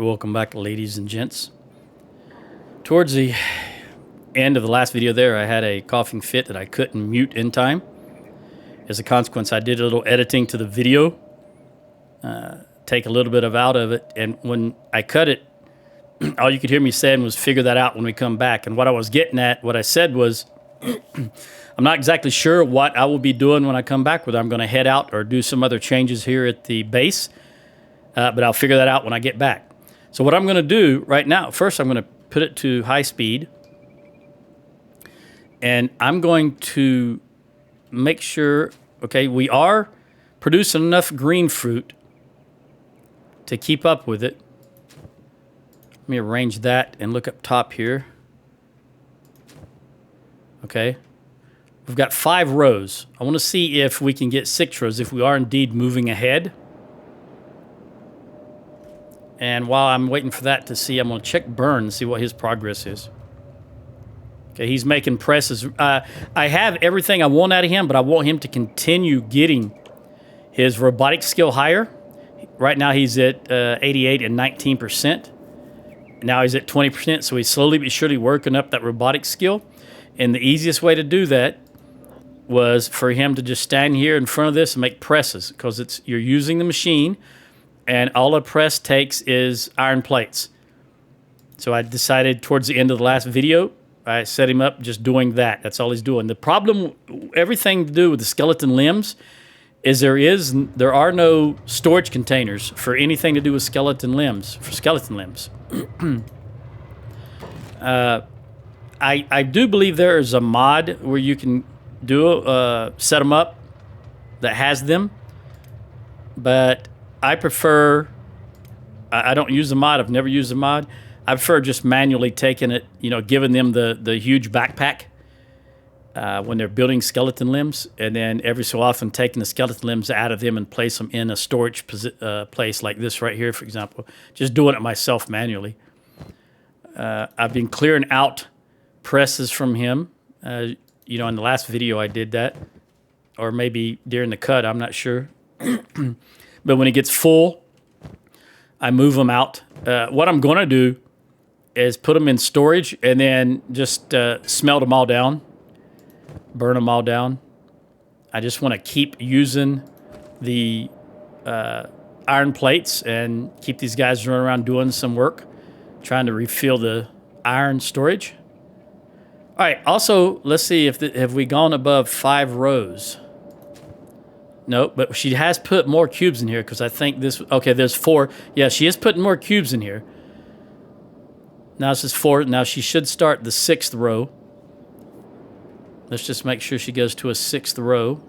Welcome back, ladies and gents. Towards the end of the last video there, I had a coughing fit that I couldn't mute in time. As a consequence, I did a little editing to the video, take a little bit out of it, and when I cut it, all you could hear me saying was figure that out when we come back. And what I was getting at, what I said was, I'm not exactly sure what I will be doing when I come back, whether I'm going to head out or do some other changes here at the base, but I'll figure that out when I get back. So what I'm going to do right now, first I'm going to put it to high speed, and I'm going to make sure, okay, we are producing enough green fruit to keep up with it. Let me arrange that and look up top here. Okay, we've got 5 rows. I want to see if we can get 6 rows, if we are indeed moving ahead. And while I'm waiting for that to see, I'm going to check Burn and see what his progress is. Okay, he's making presses. I have everything I want out of him, but I want him to continue getting his robotic skill higher. Right now he's at 88 and 19%. Now he's at 20%, so he's slowly but surely working up that robotic skill. And the easiest way to do that was for him to just stand here in front of this and make presses, because you're using the machine, and all a press takes is iron plates. So I decided towards the end of the last video, I set him up just doing that. That's all he's doing. The problem, everything to do with the skeleton limbs, is there are no storage containers for anything to do with skeleton limbs, I do believe there is a mod where you can set them up that has them, but I prefer, I don't use the mod. I've never used the mod. I prefer just manually taking it, giving them the huge backpack when they're building skeleton limbs, and then every so often taking the skeleton limbs out of them and place them in a storage place like this right here, for example. Just doing it myself manually. I've been clearing out presses from him. In the last video I did that, or maybe during the cut, I'm not sure. But when it gets full, I move them out. What I'm going to do is put them in storage and then just smelt them all down, burn them all down. I just want to keep using the iron plates and keep these guys running around doing some work, trying to refill the iron storage. All right, also, let's see have we gone above 5 rows. Nope, but she has put more cubes in here, because I think okay, there's 4. Yeah, she is putting more cubes in here. Now this is 4. Now she should start the 6th row. Let's just make sure she goes to a 6th row.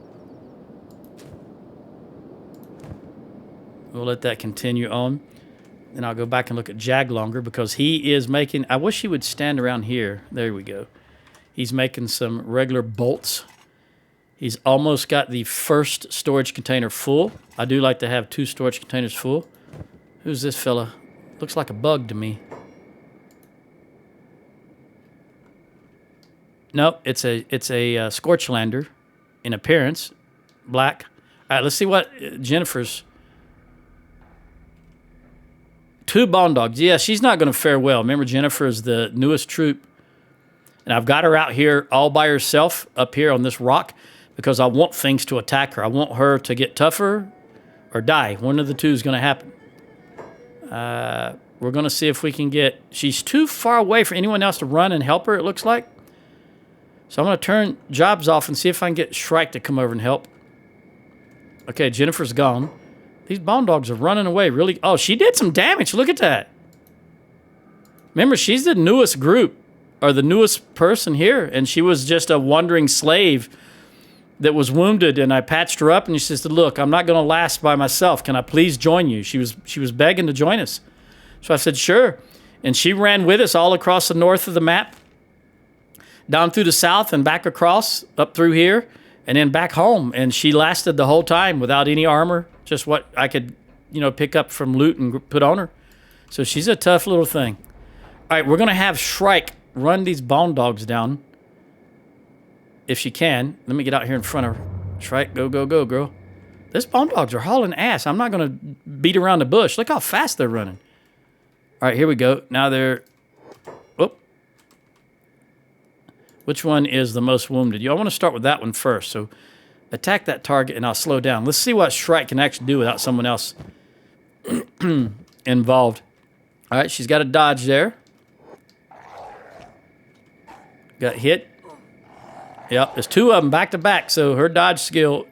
We'll let that continue on. Then I'll go back and look at Jag longer, because he is making, I wish he would stand around here. There we go. He's making some regular bolts. He's almost got the first storage container full. I do like to have 2 storage containers full. Who's this fella? Looks like a bug to me. Nope, it's a Scorchlander in appearance, black. All right, let's see what Jennifer's. 2 bone dogs. Yeah, she's not going to fare well. Remember, Jennifer is the newest troop, and I've got her out here all by herself up here on this rock, because I want things to attack her. I want her to get tougher or die. One of the two is going to happen. We're going to see if we can get... She's too far away for anyone else to run and help her, it looks like. So I'm going to turn jobs off and see if I can get Shrike to come over and help. Okay, Jennifer's gone. These bone dogs are running away. Really? Oh, she did some damage. Look at that. Remember, she's the newest group, or the newest person here, and she was just a wandering slave that was wounded, and I patched her up, and she says, look, I'm not going to last by myself. Can I please join you? She was begging to join us. So I said, sure. And she ran with us all across the north of the map, down through the south and back across, up through here, and then back home. And she lasted the whole time without any armor, just what I could, pick up from loot and put on her. So she's a tough little thing. All right, we're going to have Shrike run these bone dogs down. If she can. Let me get out here in front of her. Shrike, go, go, go, girl. These bone dogs are hauling ass. I'm not going to beat around the bush. Look how fast they're running. All right, here we go. Now they're... Oh. Which one is the most wounded? I want to start with that one first. So attack that target, and I'll slow down. Let's see what Shrike can actually do without someone else involved. All right, she's got a dodge there. Got hit. Yep, there's two of them back to back, so her dodge skill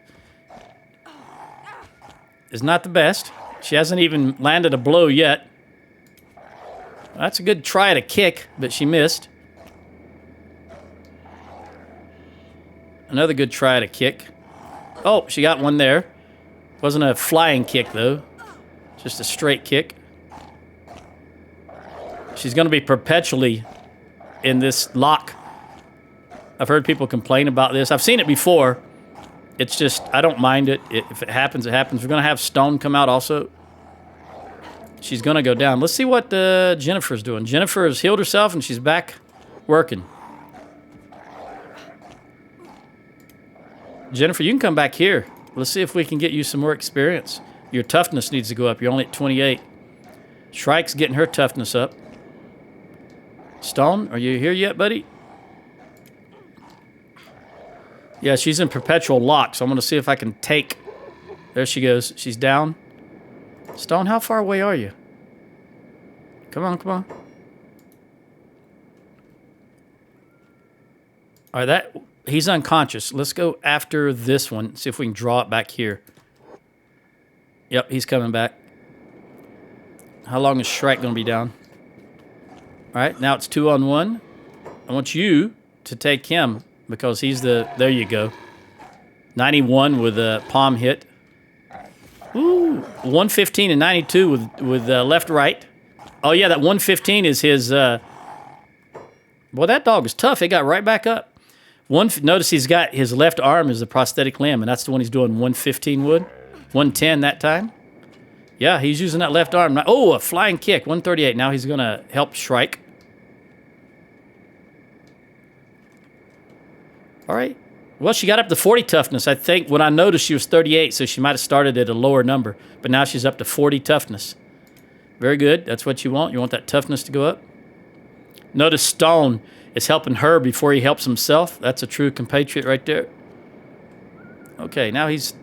is not the best. She hasn't even landed a blow yet. That's a good try at a kick, but she missed. Another good try at a kick. Oh, she got one there. Wasn't a flying kick, though. Just a straight kick. She's going to be perpetually in this lock. I've heard people complain about this. I've seen it before. It's just, I don't mind it. If it happens, it happens. We're going to have Stone come out also. She's going to go down. Let's see what Jennifer's doing. Jennifer has healed herself, and she's back working. Jennifer, you can come back here. Let's see if we can get you some more experience. Your toughness needs to go up. You're only at 28. Shrike's getting her toughness up. Stone, are you here yet, buddy? Yeah, she's in perpetual lock, so I'm going to see if I can take... There she goes. She's down. Stone, how far away are you? Come on, come on. All right, he's unconscious. Let's go after this one, see if we can draw it back here. Yep, he's coming back. How long is Shrike going to be down? All right, now it's 2-on-1. I want you to take him because he's the... There you go. 91 with a palm hit. Ooh, 115 and 92 with left-right. Oh, yeah, that 115 is his... Boy, that dog is tough. It got right back up. Notice he's got his left arm is a prosthetic limb, and that's the one he's doing 115 with. 110 that time. Yeah, he's using that left arm. Oh, a flying kick, 138. Now he's going to help Shrike. All right. Well, she got up to 40 toughness. I think when I noticed she was 38, so she might have started at a lower number. But now she's up to 40 toughness. Very good. That's what you want. You want that toughness to go up. Notice Stone is helping her before he helps himself. That's a true compatriot right there. Okay, now he's...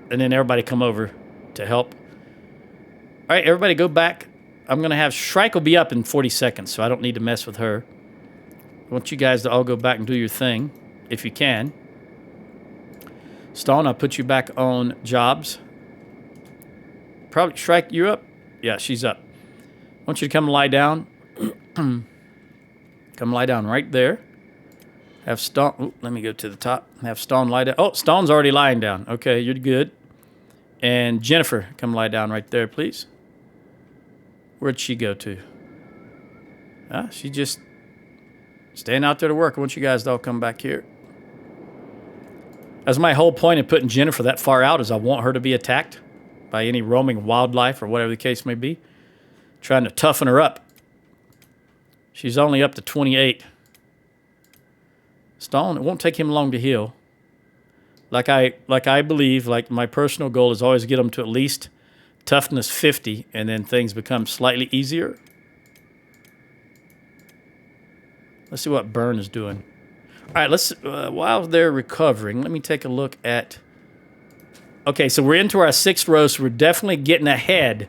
And then everybody come over to help. All right, everybody go back. I'm going to have... Shrike will be up in 40 seconds, so I don't need to mess with her. I want you guys to all go back and do your thing, if you can. Stone, I'll put you back on jobs. Probably... Shrike, you're up? Yeah, she's up. I want you to come lie down. Come lie down right there. Have Stone... Ooh, let me go to the top. Have Stone lie down. Oh, Stone's already lying down. Okay, you're good. And Jennifer, come lie down right there, please. Where'd she go to? She just staying out there to work. I want you guys to all come back here. That's my whole point in putting Jennifer that far out is I want her to be attacked by any roaming wildlife or whatever the case may be. Trying to toughen her up. She's only up to 28. Stone, it won't take him long to heal. Like I believe, like my personal goal is always get them to at least toughness 50, and then things become slightly easier. Let's see what Burn is doing. All right, let's while they're recovering, let me take a look at... Okay, so we're into our 6th row, so we're definitely getting ahead.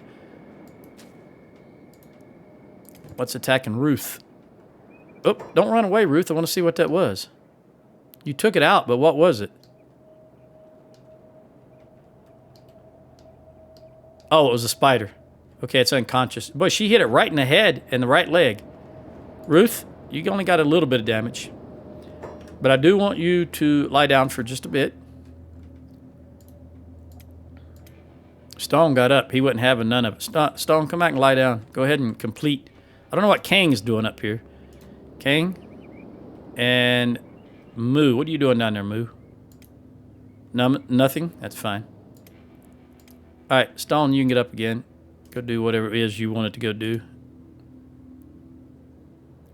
What's attacking Ruth? Oh, don't run away, Ruth. I want to see what that was. You took it out, but what was it? Oh, it was a spider. Okay, it's unconscious. Boy, she hit it right in the head and the right leg. Ruth, you only got a little bit of damage. But I do want you to lie down for just a bit. Stone got up. He wasn't having none of it. Stone, come back and lie down. Go ahead and complete. I don't know what Kang's doing up here. Kang and Moo. What are you doing down there, Moo? Nothing? That's fine. All right, Stone, you can get up again. Go do whatever it is you wanted to go do.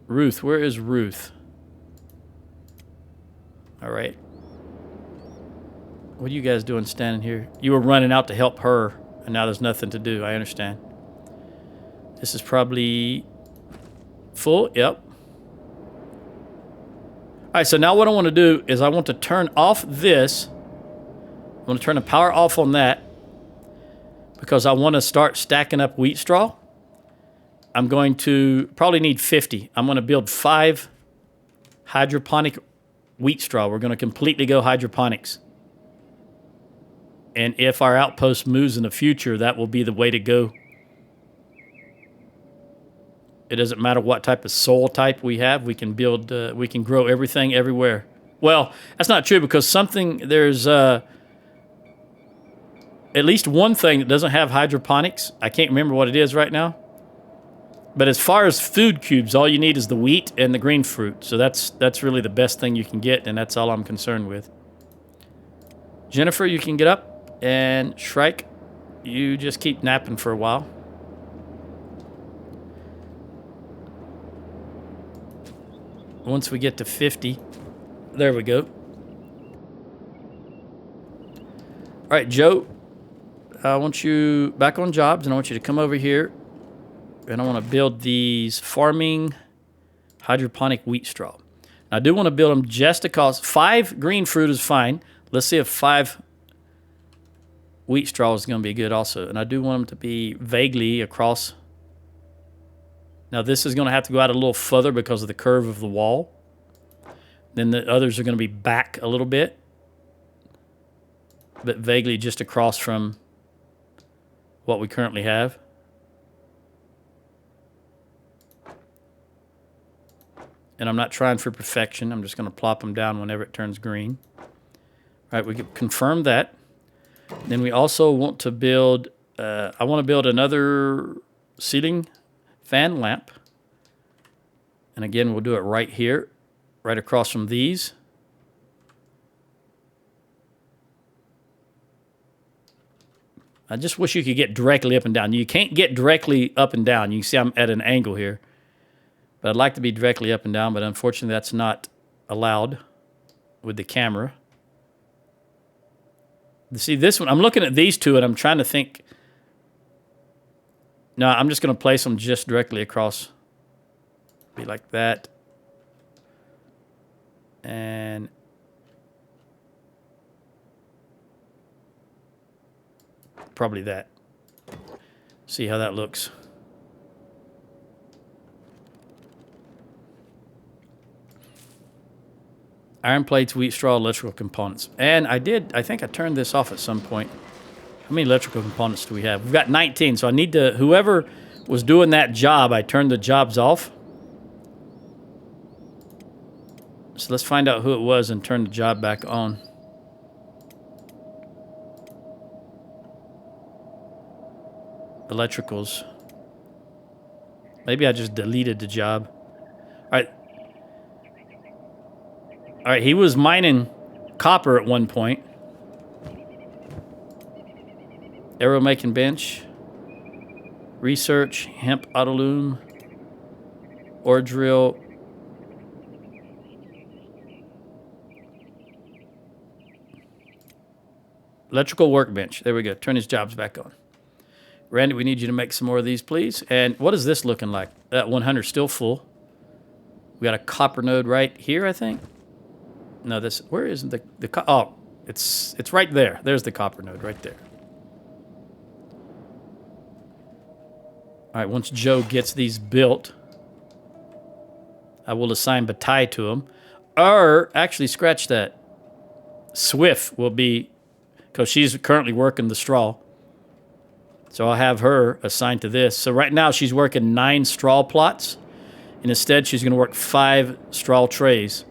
Ruth, where is Ruth? All right. What are you guys doing standing here? You were running out to help her, and now there's nothing to do. I understand. This is probably full. Yep. All right, so now what I want to do is I want to turn off this. I want to turn the power off on that because I want to start stacking up wheat straw. I'm going to probably need 50. I'm going to build 5 hydroponic wheat straw. We're going to completely go hydroponics. And if our outpost moves in the future, that will be the way to go. It doesn't matter what type of soil type we have. We can build, we can grow everything everywhere. Well, that's not true because there's at least one thing that doesn't have hydroponics. I can't remember what it is right now. But as far as food cubes, all you need is the wheat and the green fruit. So that's really the best thing you can get, and that's all I'm concerned with. Jennifer, you can get up, and Shrike, you just keep napping for a while. Once we get to 50, there we go. All right, Joe, I want you back on jobs, and I want you to come over here, and I want to build these farming hydroponic wheat straw. I do want to build them just to cause 5 green fruit is fine. Let's see if 5 wheat straw is going to be good also. And I do want them to be vaguely across. Now this is going to have to go out a little further because of the curve of the wall. Then the others are going to be back a little bit, but vaguely just across from what we currently have. And I'm not trying for perfection. I'm just going to plop them down whenever it turns green. All right, we can confirm that. Then we also want to build, I want to build another ceiling fan lamp. And again, we'll do it right here, right across from these. I just wish you could get directly up and down. You can't get directly up and down. You can see I'm at an angle here. But I'd like to be directly up and down, but unfortunately that's not allowed with the camera. See this one, I'm looking at these two and I'm trying to think. No, I'm just going to place them just directly across. Be like that. And probably that. See how that looks. Iron plates, wheat straw, electrical components. And I think I turned this off at some point. How many electrical components do we have? We've got 19, so I need to, whoever was doing that job, I turned the jobs off. So let's find out who it was and turn the job back on. Electricals. Maybe I just deleted the job. All right. All right, he was mining copper at one point. Arrow making bench. Research, hemp autoloom. Ore drill. Electrical workbench. There we go. Turn his jobs back on. Randy, we need you to make some more of these, please. And what is this looking like? That 100 still full. We got a copper node right here, I think. No, this, where is the oh, it's right there. There's the copper node right there. All right, once Joe gets these built, I will assign Bataille to him. Or, actually, scratch that. Swift will be, because she's currently working the straw. So I'll have her assigned to this. So right now she's working 9 straw plots. And instead she's going to work 5 straw trays.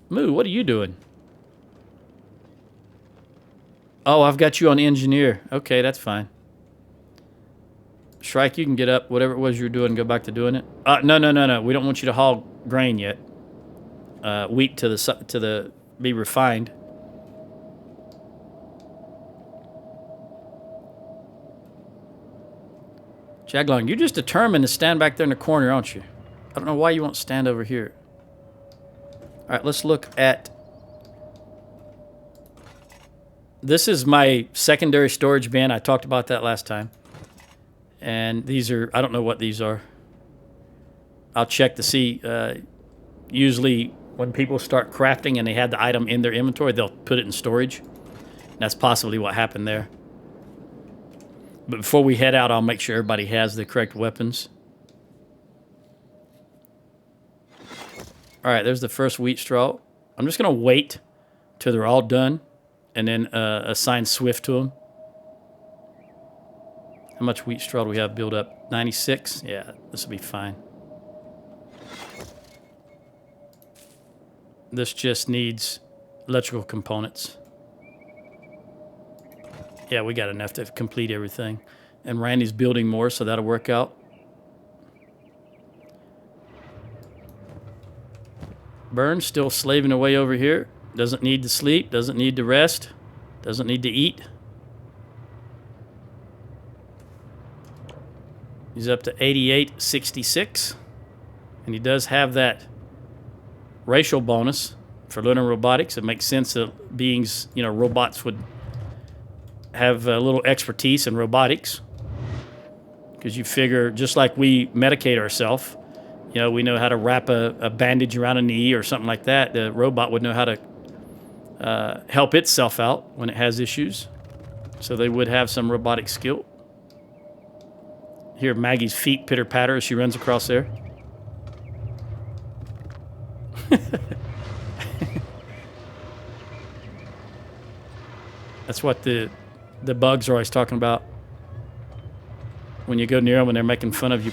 Moo, what are you doing? Oh, I've got you on engineer. Okay, that's fine. Shrike, you can get up. Whatever it was you were doing, go back to doing it. No. We don't want you to haul grain yet. Wheat to the be refined. Jaglong, you're just determined to stand back there in the corner, aren't you? I don't know why you won't stand over here. All right, let's look at This is my secondary storage bin. I talked about that last time. And these are, I don't know what these are. I'll check to see. Usually when people start crafting and they have the item in their inventory, they'll put it in storage. That's possibly what happened there. But before we head out, I'll make sure everybody has the correct weapons. All right, there's the first wheat straw. I'm just going to wait till they're all done and then assign Swift to them. How much wheat straw do we have built up? 96? Yeah, this will be fine. This just needs electrical components. Yeah, we got enough to complete everything. And Randy's building more, so that'll work out. Burns still slaving away over here. Doesn't need to sleep, doesn't need to rest, doesn't need to eat. He's up to 88.66. And he does have that racial bonus for learning robotics. It makes sense that beings, you know, robots would have a little expertise in robotics. Because you figure, just like we medicate ourselves, you know, we know how to wrap a bandage around a knee or something like that. The robot would know how to help itself out when it has issues. So they would have some robotic skill. Hear Maggie's feet pitter-patter as she runs across there. That's what the bugs are always talking about. When you go near them and they're making fun of you.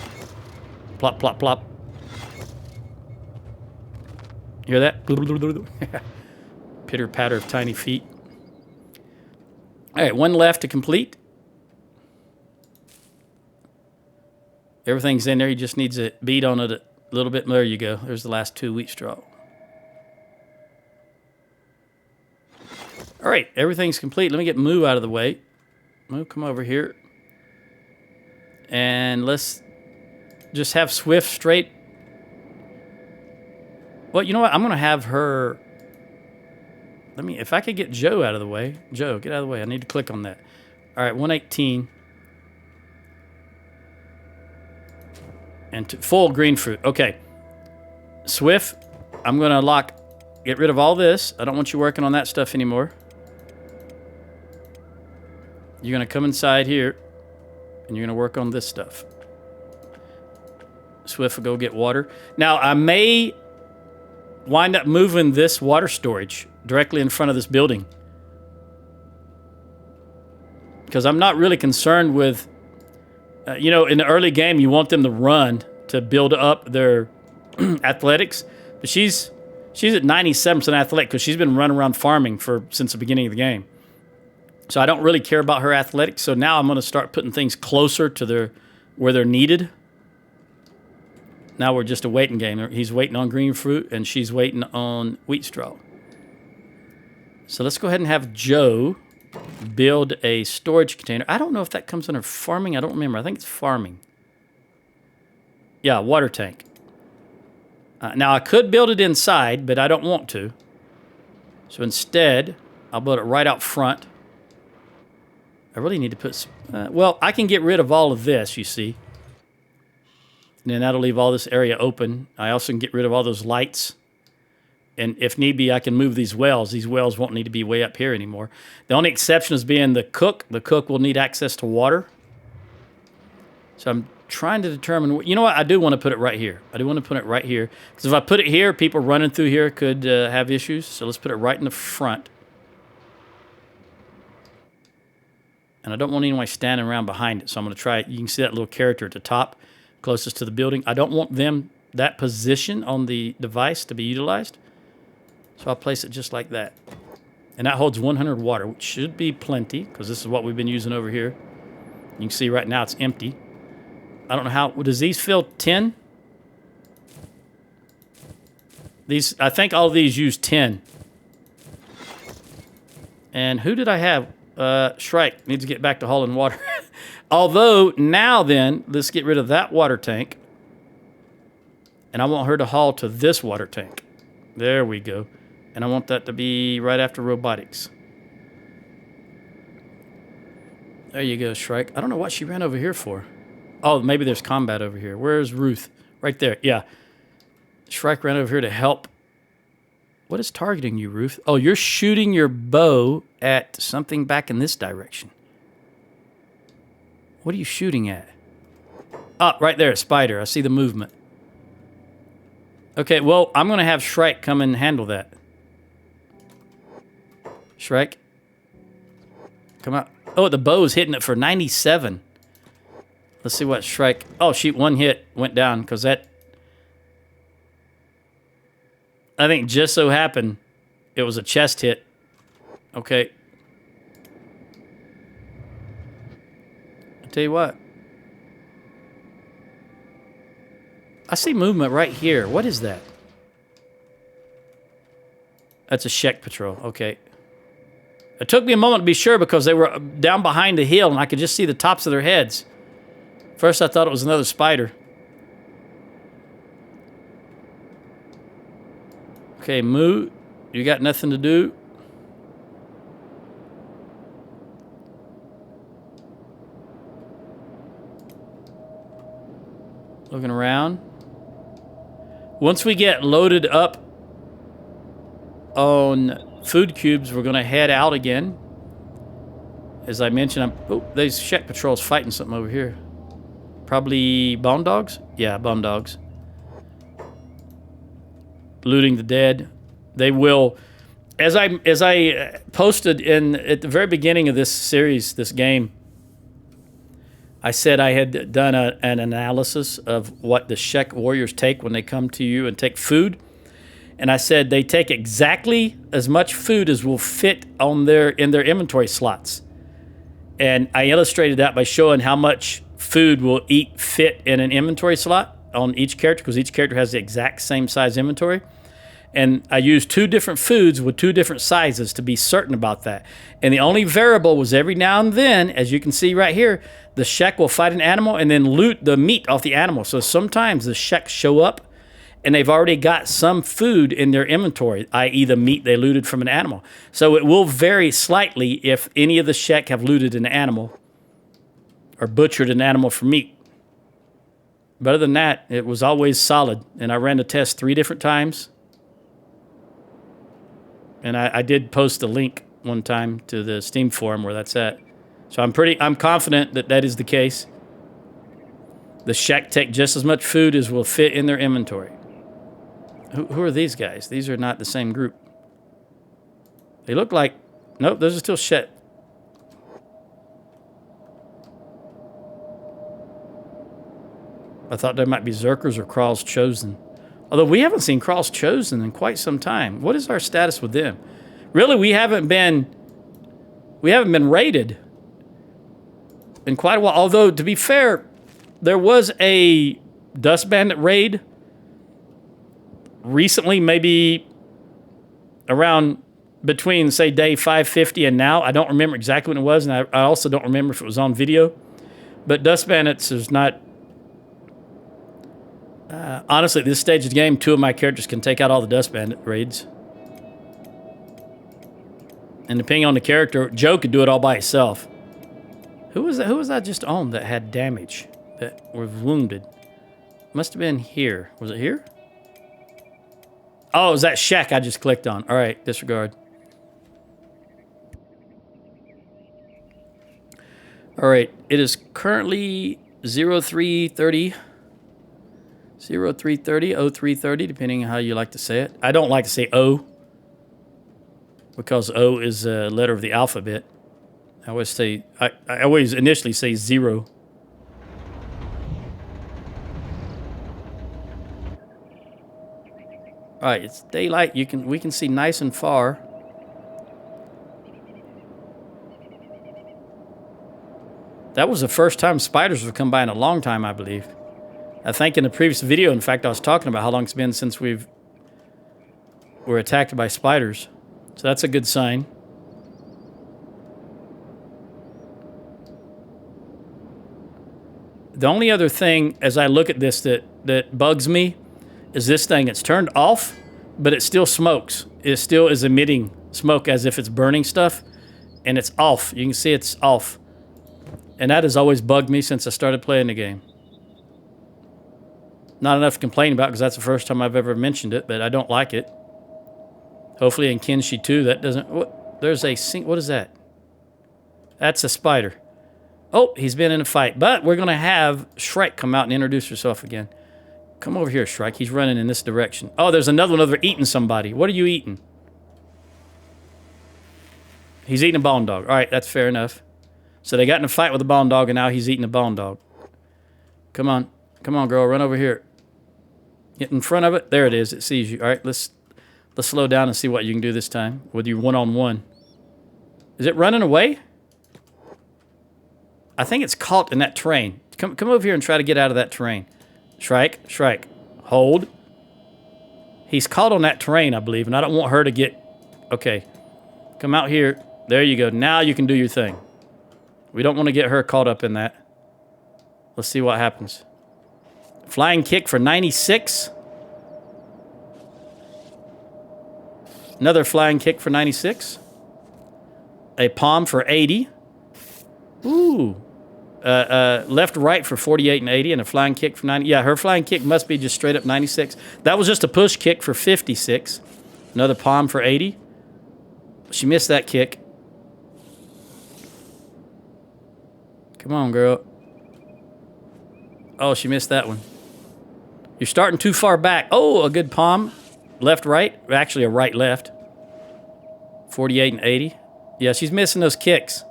Plop, plop, plop. You hear that? Pitter-patter of tiny feet. All right, one left to complete. Everything's in there. He just needs a bead on it a little bit. There you go. There's the last 2 wheat straw. All right, everything's complete. Let me get Moo out of the way. Moo, come over here. And let's just have Swift straight. Well, you know what? I'm going to have her... if I could get Joe out of the way. Joe, get out of the way. I need to click on that. All right, 118. And full green fruit. Okay. Swift, I'm going to get rid of all this. I don't want you working on that stuff anymore. You're going to come inside here, and you're going to work on this stuff. Swift will go get water. Now, I may wind up moving this water storage directly in front of this building. Because I'm not really concerned with... you know, in the early game, you want them to run to build up their athletics. But she's at 97% athletic because she's been running around farming since the beginning of the game. So I don't really care about her athletics. So now I'm going to start putting things closer to where they're needed. Now we're just a waiting game. He's waiting on green fruit, and she's waiting on wheat straw. So let's go ahead and have Joe build a storage container. I don't know if that comes under farming. I don't remember. I think it's farming. Yeah, water tank. Now, I could build it inside, but I don't want to. So instead, I'll build it right out front. I really need to put some... well, I can get rid of all of this, you see. And then that'll leave all this area open. I also can get rid of all those lights. And if need be, I can move these wells. These wells won't need to be way up here anymore. The only exception is being the cook. The cook will need access to water. So I'm trying to determine... You know what? I do want to put it right here. I do want to put it right here. Because if I put it here, people running through here could have issues. So let's put it right in the front. And I don't want anyone standing around behind it. So I'm going to try it. You can see that little character at the top, closest to the building. I don't want that position on the device to be utilized. So I'll place it just like that. And that holds 100 water, which should be plenty, because this is what we've been using over here. You can see right now it's empty. I don't know how... Does these fill 10? I think all of these use 10. And who did I have? Shrike needs to get back to hauling water. Although, now then, let's get rid of that water tank. And I want her to haul to this water tank. There we go. And I want that to be right after robotics. There you go, Shrike. I don't know what she ran over here for. Oh, maybe there's combat over here. Where's Ruth? Right there. Yeah. Shrike ran over here to help. What is targeting you, Ruth? Oh, you're shooting your bow at something back in this direction. What are you shooting at? Oh, right there, a spider. I see the movement. Okay, well, I'm going to have Shrike come and handle that. Shrike. Come out. Oh, the bow's hitting it for 97. Let's see what Shrike... Oh, shoot, one hit went down because that... I think just so happened it was a chest hit. Okay. I'll tell you what. I see movement right here. What is that? That's a Shek patrol. Okay. It took me a moment to be sure because they were down behind the hill and I could just see the tops of their heads. First I thought it was another spider. Okay, Moo, you got nothing to do? Looking around. Once we get loaded up on food cubes, we're going to head out again. As I mentioned, these Shek patrols fighting something over here. Probably bone dogs? Yeah, bone dogs. Looting the dead. They will, as I posted at the very beginning of this series, this game, I said I had done an analysis of what the Shek warriors take when they come to you and take food. And I said they take exactly as much food as will fit in their inventory slots. And I illustrated that by showing how much food will fit in an inventory slot on each character, because each character has the exact same size inventory. And I used 2 different foods with 2 different sizes to be certain about that. And the only variable was every now and then, as you can see right here, the Shek will fight an animal and then loot the meat off the animal. So sometimes the Shek show up and they've already got some food in their inventory, i.e. the meat they looted from an animal. So it will vary slightly if any of the Shek have looted an animal or butchered an animal for meat. But other than that, it was always solid. And I ran the test 3 different times. And I did post a link one time to the Steam forum where that's at. So I'm confident that that is the case. The Shek take just as much food as will fit in their inventory. Who are these guys? These are not the same group. They look like... Nope, those are still Shek. I thought there might be Zerkers or Kral's Chosen. Although we haven't seen Kral's Chosen in quite some time. What is our status with them? Really, we haven't been raided in quite a while. Although, to be fair, there was a Dust Bandit raid recently, maybe around between, say, day 550 and now. I don't remember exactly when it was, and I also don't remember if it was on video. But Dust Bandits is not... honestly, at this stage of the game, 2 of my characters can take out all the Dust Bandit raids. And depending on the character, Joe could do it all by himself. Who was that? Who was that just on that had damage? That was wounded? Must have been here. Was it here? Oh, it was that Shek I just clicked on. All right, disregard. All right, it is currently 0330. 0330, depending on how you like to say it. I don't like to say O, because O is a letter of the alphabet. I always initially say 0. All right, it's daylight. We can see nice and far. That was the first time spiders have come by in a long time, I believe. I think in the previous video, in fact, I was talking about how long it's been since we're attacked by spiders. So that's a good sign. The only other thing, as I look at this, that bugs me is this thing. It's turned off, but it still smokes. It still is emitting smoke as if it's burning stuff, and it's off. You can see it's off. And that has always bugged me since I started playing the game. Not enough to complain about because that's the first time I've ever mentioned it, but I don't like it. Hopefully in Kenshi 2 that doesn't... What? There's a... What is that? That's a spider. Oh, he's been in a fight. But we're going to have Shrike come out and introduce herself again. Come over here, Shrike. He's running in this direction. Oh, there's another one over eating somebody. What are you eating? He's eating a bone dog. All right, that's fair enough. So they got in a fight with a bone dog, and now he's eating a bone dog. Come on. Come on, girl. Run over here. Get in front of it. There it is. It sees you. All right, let's slow down and see what you can do this time with your one-on-one. Is it running away? I think it's caught in that terrain. Come over here and try to get out of that terrain. Shrike, Shrike. Hold. He's caught on that terrain, I believe, and I don't want her to get... Okay. Come out here. There you go. Now you can do your thing. We don't want to get her caught up in that. Let's see what happens. Flying kick for 96. Another flying kick for 96. A palm for 80. Ooh. Left, right for 48 and 80, and a flying kick for 90. Yeah, her flying kick must be just straight up 96. That was just a push kick for 56. Another palm for 80. She missed that kick. Come on, girl. Oh, she missed that one. You're starting too far back. Oh, a good palm. Left, right. Actually, a right, left. 48 and 80. Yeah, she's missing those kicks.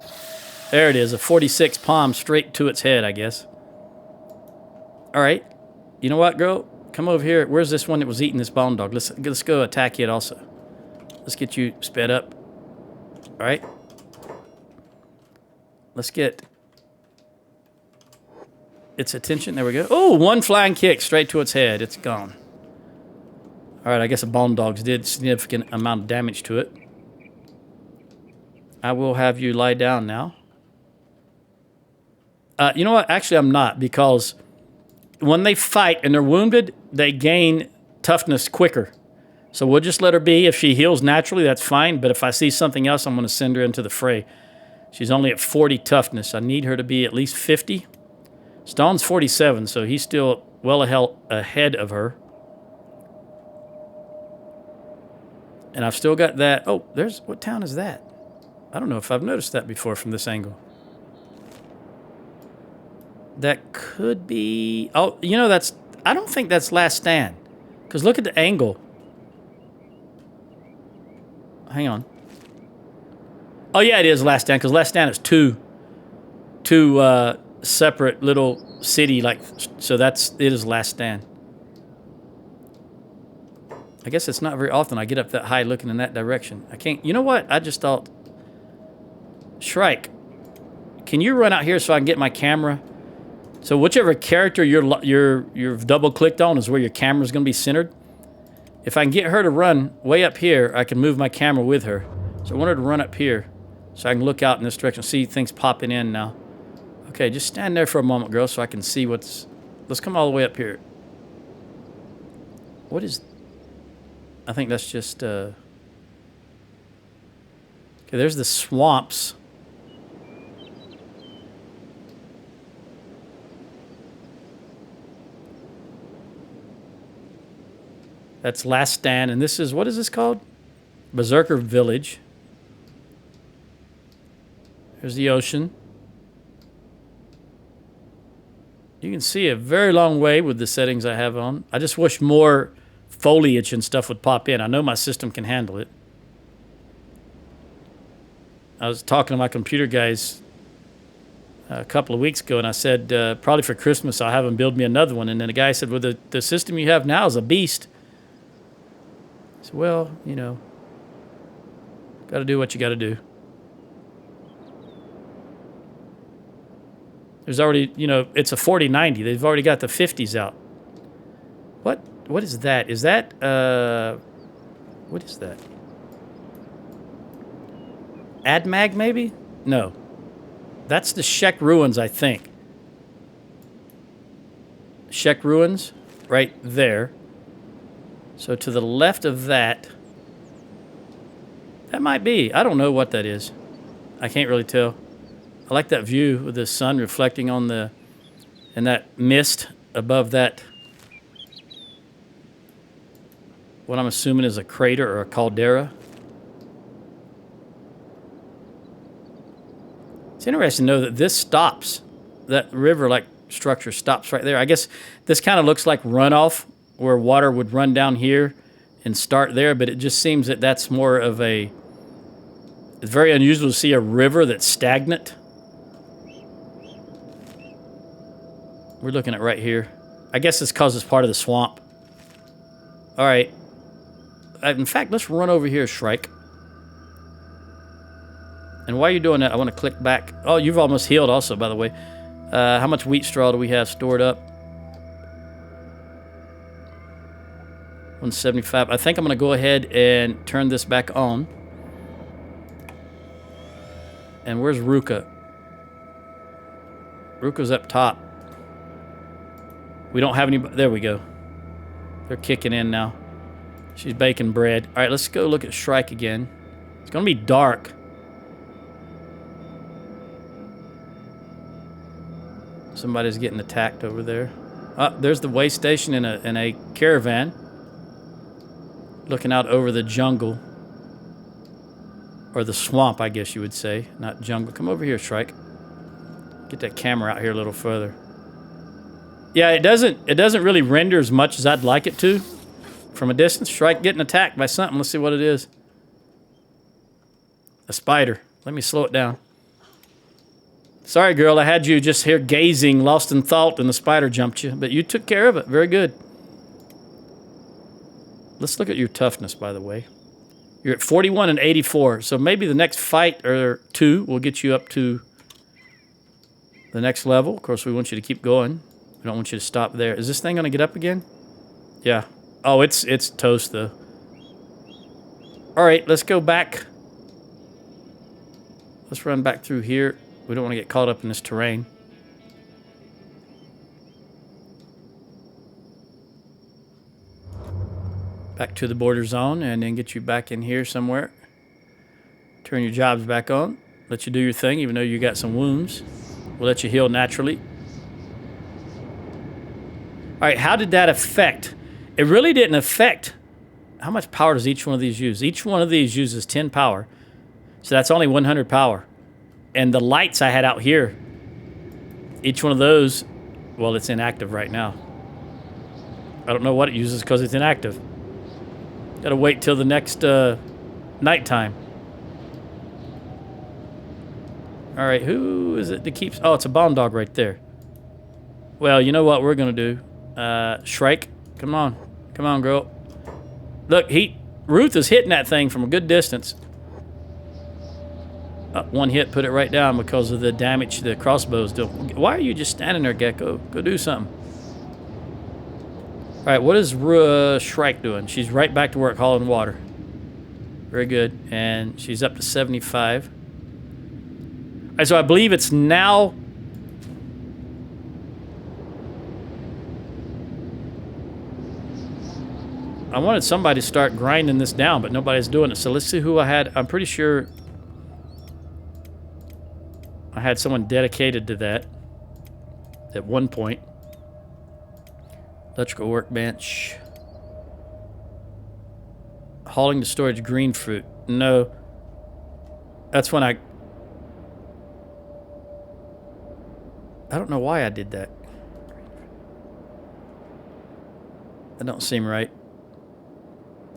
There it is, a 46 palm straight to its head, I guess. All right. You know what, girl? Come over here. Where's this one that was eating this bone dog? Let's go attack it also. Let's get you sped up. All right. Let's get its attention. There we go. Oh, one flying kick straight to its head. It's gone. All right, I guess a bone dog's did significant amount of damage to it. I will have you lie down now. You know what? Actually, I'm not, because when they fight and they're wounded, they gain toughness quicker. So we'll just let her be. If she heals naturally, that's fine. But if I see something else, I'm going to send her into the fray. She's only at 40 toughness. I need her to be at least 50. Stone's 47, so he's still well ahead of her. And I've still got that. Oh, what town is that? I don't know if I've noticed that before from this angle. That could be... Oh, you know, I don't think that's Last Stand. Because look at the angle. Hang on. Oh, yeah, it is Last Stand, because Last Stand is two separate little city, like, so it is Last Stand. I guess it's not very often I get up that high looking in that direction. I can't... You know what? I just thought... Shrike, can you run out here so I can get my camera? So whichever character you've double-clicked on is where your camera's going to be centered. If I can get her to run way up here, I can move my camera with her. So I want her to run up here so I can look out in this direction, see things popping in now. Okay, just stand there for a moment, girl, so I can see what's... Let's come all the way up here. What is... I think that's just... Okay, there's the swamps. That's Last Stand, and this is... What is this called? Berserker Village. There's the ocean. You can see a very long way with the settings I have on. I just wish more foliage and stuff would pop in. I know my system can handle it. I was talking to my computer guys a couple of weeks ago, and I said, probably for Christmas I'll have them build me another one. And then the guy said, well, the system you have now is a beast. I said, well, you know, got to do what you got to do. There's already, you know, it's a 4090. They've already got the 50s out. What is that? Is that, what is that? AdMag, maybe? No. That's the Shek Ruins, I think. Shek Ruins, right there. So to the left of that, that might be. I don't know what that is. I can't really tell. I like that view with the sun reflecting on the, and that mist above that, what I'm assuming is a crater or a caldera. It's interesting to know that this stops. That river-like structure stops right there. I guess this kind of looks like runoff where water would run down here and start there, but it just seems that that's more of a... It's very unusual to see a river that's stagnant. We're looking at right here. I guess it's because it's part of the swamp. All right. In fact, let's run over here, Shrike. And while you're doing that, I want to click back. Oh, you've almost healed also, by the way. How much wheat straw do we have stored up? 175. I think I'm going to go ahead and turn this back on. And where's Ruka? Ruka's up top. We don't have any... There we go. They're kicking in now. She's baking bread. All right, let's go look at Shrike again. It's going to be dark. Somebody's getting attacked over there. There's the way station in a caravan. Looking out over the jungle. Or the swamp, I guess you would say. Not jungle. Come over here, Shrike. Get that camera out here a little further. Yeah, it doesn't really render as much as I'd like it to. From a distance. Shrike getting attacked by something. Let's see what it is. A spider. Let me slow it down. Sorry, girl. I had you just here gazing, lost in thought, and the spider jumped you. But you took care of it. Very good. Let's look at your toughness, by the way. You're at 41 and 84. So maybe the next fight or two will get you up to the next level. Of course, we want you to keep going. We don't want you to stop there. Is this thing going to get up again? Yeah. Oh, it's toast, though. All right, let's go back. Let's run back through here. We don't want to get caught up in this terrain. Back to the border zone, and then get you back in here somewhere. Turn your jobs back on. Let you do your thing, even though you got some wounds. We'll let you heal naturally. All right, how did that affect? It really didn't affect. How much power does each one of these use? Each one of these uses 10 power. So that's only 100 power. And the lights I had out here, each one of those, well, it's inactive right now. I don't know what it uses because it's inactive. Gotta wait till the next nighttime. All right, who is it that keeps... Oh, it's a bomb dog right there. Well, you know what we're gonna do? Shrike, come on. Come on, girl. Look, Ruth is hitting that thing from a good distance. One hit put it right down because of the damage the crossbows do. Why are you just standing there, Gecko? Go do something. All right, what is Shrike doing? She's right back to work hauling water. Very good. And she's up to 75. All right, so I believe it's now... I wanted somebody to start grinding this down, but nobody's doing it. So let's see who I had. I'm pretty sure I had someone dedicated to that at one point. Electrical workbench. Hauling to storage green fruit. No. That's when I don't know why I did that. That don't seem right.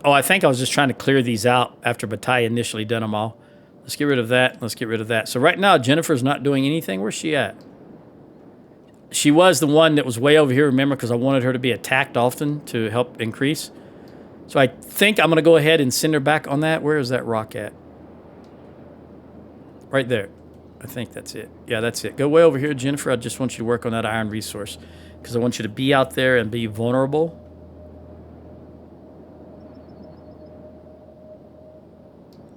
Oh, I think I was just trying to clear these out after Bataille initially done them all. Let's get rid of that. Let's get rid of that. So right now, Jennifer's not doing anything. Where's she at? She was the one that was way over here, remember, because I wanted her to be attacked often to help increase. So I think I'm going to go ahead and send her back on that. Where is that rock at? Right there. I think that's it. Yeah, that's it. Go way over here, Jennifer. I just want you to work on that iron resource because I want you to be out there and be vulnerable.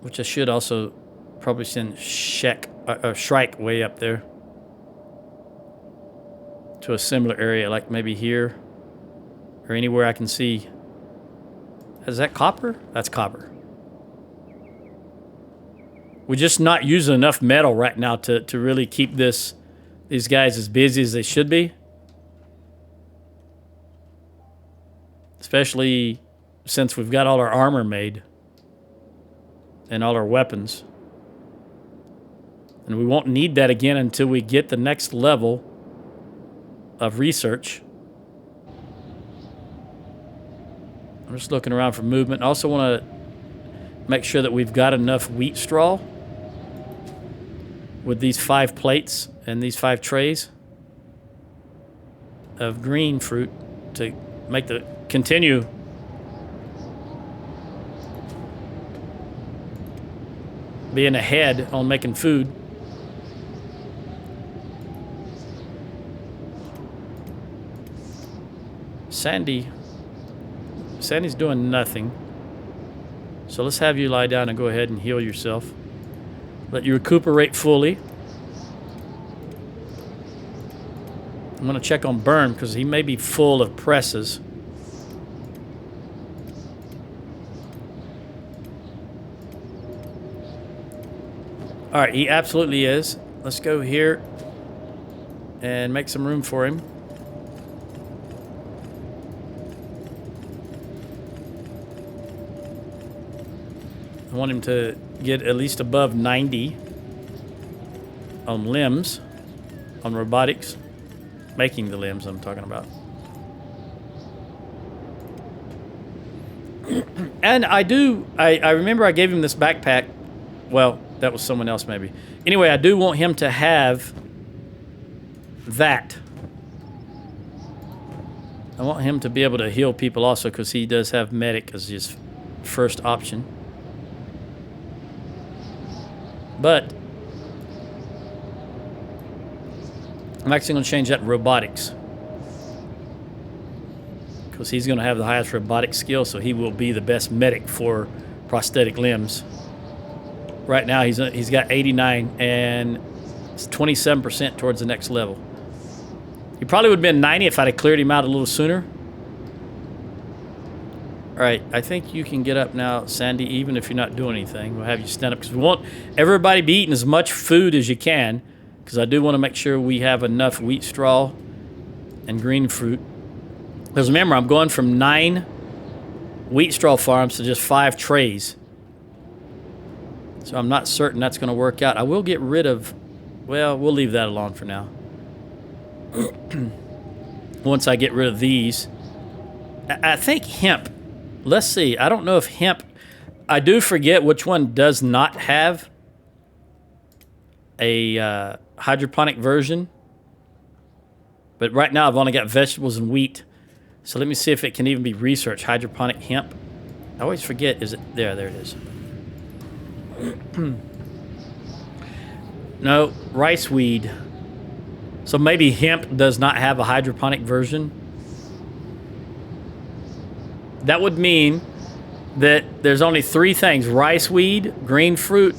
Which I should also probably send Shrike way up there. To a similar area, like maybe here. Or anywhere I can see. Is that copper? That's copper. We're just not using enough metal right now to really keep these guys as busy as they should be. Especially since we've got all our armor made. And all our weapons. And we won't need that again until we get the next level of research. I'm just looking around for movement. I also want to make sure that we've got enough wheat straw with these 5 plates and these 5 trays of green fruit to make the continue being ahead on making food. Sandy's doing nothing. So let's have you lie down and go ahead and heal yourself. Let you recuperate fully. I'm going to check on Burn because he may be full of presses. All right, he absolutely is. Let's go here and make some room for him. I want him to get at least above 90 on limbs, on robotics. Making the limbs I'm talking about. And I remember I gave him this backpack. Well, that was someone else maybe. Anyway, I do want him to have that. I want him to be able to heal people also because he does have medic as his first option. But I'm actually going to change that to robotics because he's going to have the highest robotic skill, so he will be the best medic for prosthetic limbs. Right now, he's got 89 and it's 27% towards the next level. He probably would have been 90 if I'd have cleared him out a little sooner. All right, I think you can get up now, Sandy, even if you're not doing anything. We'll have you stand up because we want everybody to be eating as much food as you can because I do want to make sure we have enough wheat straw and green fruit. Because remember, I'm going from 9 wheat straw farms to just 5 trays. So I'm not certain that's going to work out. I will get rid of... Well, we'll leave that alone for now. Once I get rid of these. I think hemp. Let's see. I don't know if hemp... I do forget which one does not have a hydroponic version. But right now I've only got vegetables and wheat. So let me see if it can even be researched. Hydroponic hemp. I always forget. Is it... There it is. No, rice weed. So maybe hemp does not have a hydroponic version. That would mean that there's only 3 things: rice weed, green fruit,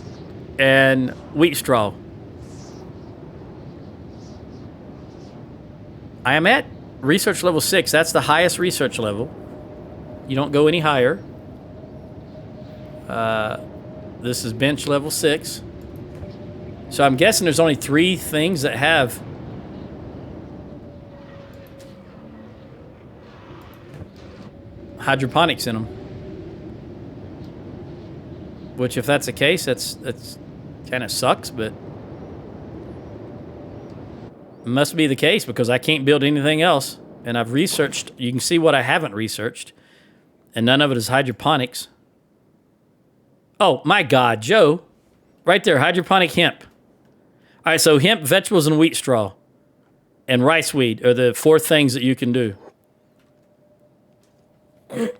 and wheat straw. I am at research level 6. That's the highest research level. You don't go any higher. This is bench level 6. So I'm guessing there's only 3 things that have hydroponics in them. Which, if that's the case, that's kind of sucks, but it must be the case because I can't build anything else. And I've researched. You can see what I haven't researched, and none of it is hydroponics. Oh, my God, Joe. Right there, hydroponic hemp. All right, so hemp, vegetables, and wheat straw. And rice weed are the 4 things that you can do. Look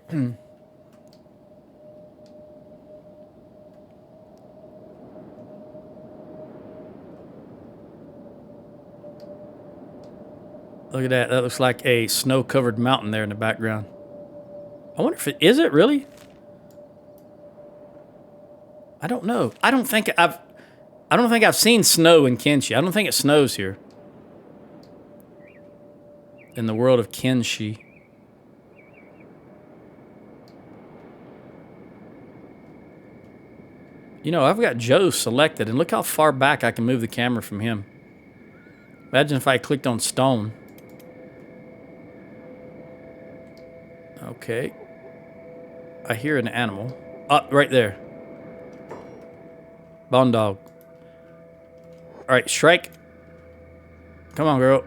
at that. That looks like a snow-covered mountain there in the background. I wonder if it... Is it really? I don't know. I don't think I've seen snow in Kenshi. I don't think it snows here. In the world of Kenshi. You know, I've got Joe selected, and look how far back I can move the camera from him. Imagine if I clicked on stone. Okay. I hear an animal. Oh, right there. Bone dog. All right, Shrike. Come on, girl.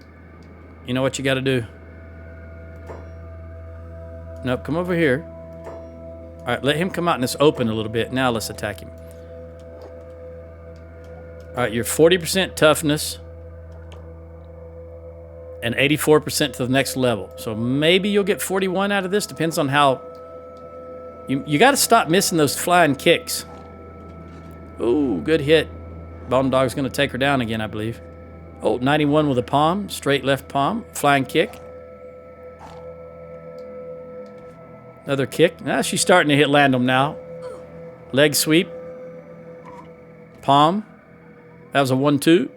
You know what you got to do. Nope, come over here. All right, let him come out in this open a little bit. Now let's attack him. All right, you're 40% toughness and 84% to the next level. So maybe you'll get 41 out of this. Depends on how... You got to stop missing those flying kicks. Ooh, good hit. Bone Dog's going to take her down again, I believe. Oh, 91 with a palm. Straight left palm. Flying kick. Another kick. Ah, she's starting to land them now. Leg sweep. Palm. That was a 1-2.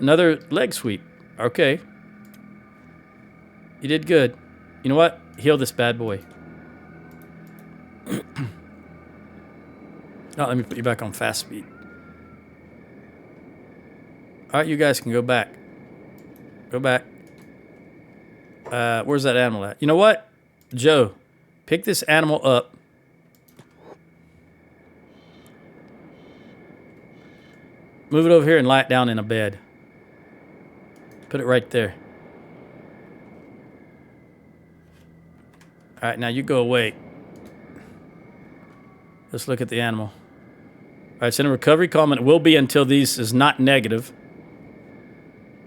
Another leg sweep. Okay. You did good. You know what? Heal this bad boy. Let me put you back on fast speed. All right, you guys can go back. Go back. Where's that animal at? You know what? Joe, pick this animal up. Move it over here and lie it down in a bed. Put it right there. All right, now you go away. Let's look at the animal. All right, it's in a recovery column, and it will be until these is not negative.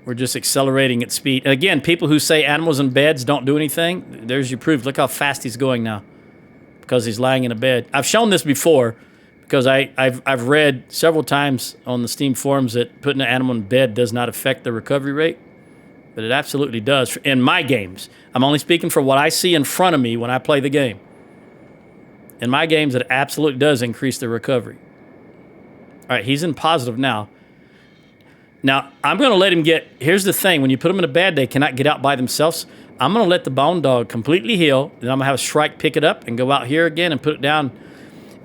We're just accelerating its speed. And again, people who say animals in beds don't do anything, there's your proof. Look how fast he's going now because he's lying in a bed. I've shown this before because I've read several times on the Steam forums that putting an animal in bed does not affect the recovery rate, but it absolutely does in my games. I'm only speaking for what I see in front of me when I play the game. In my games, it absolutely does increase the recovery. All right, he's in positive now. Now, I'm going to let him get... Here's the thing. When you put them in a bed, they cannot get out by themselves. I'm going to let the Bone Dog completely heal. Then I'm going to have Shrike pick it up and go out here again and put it down.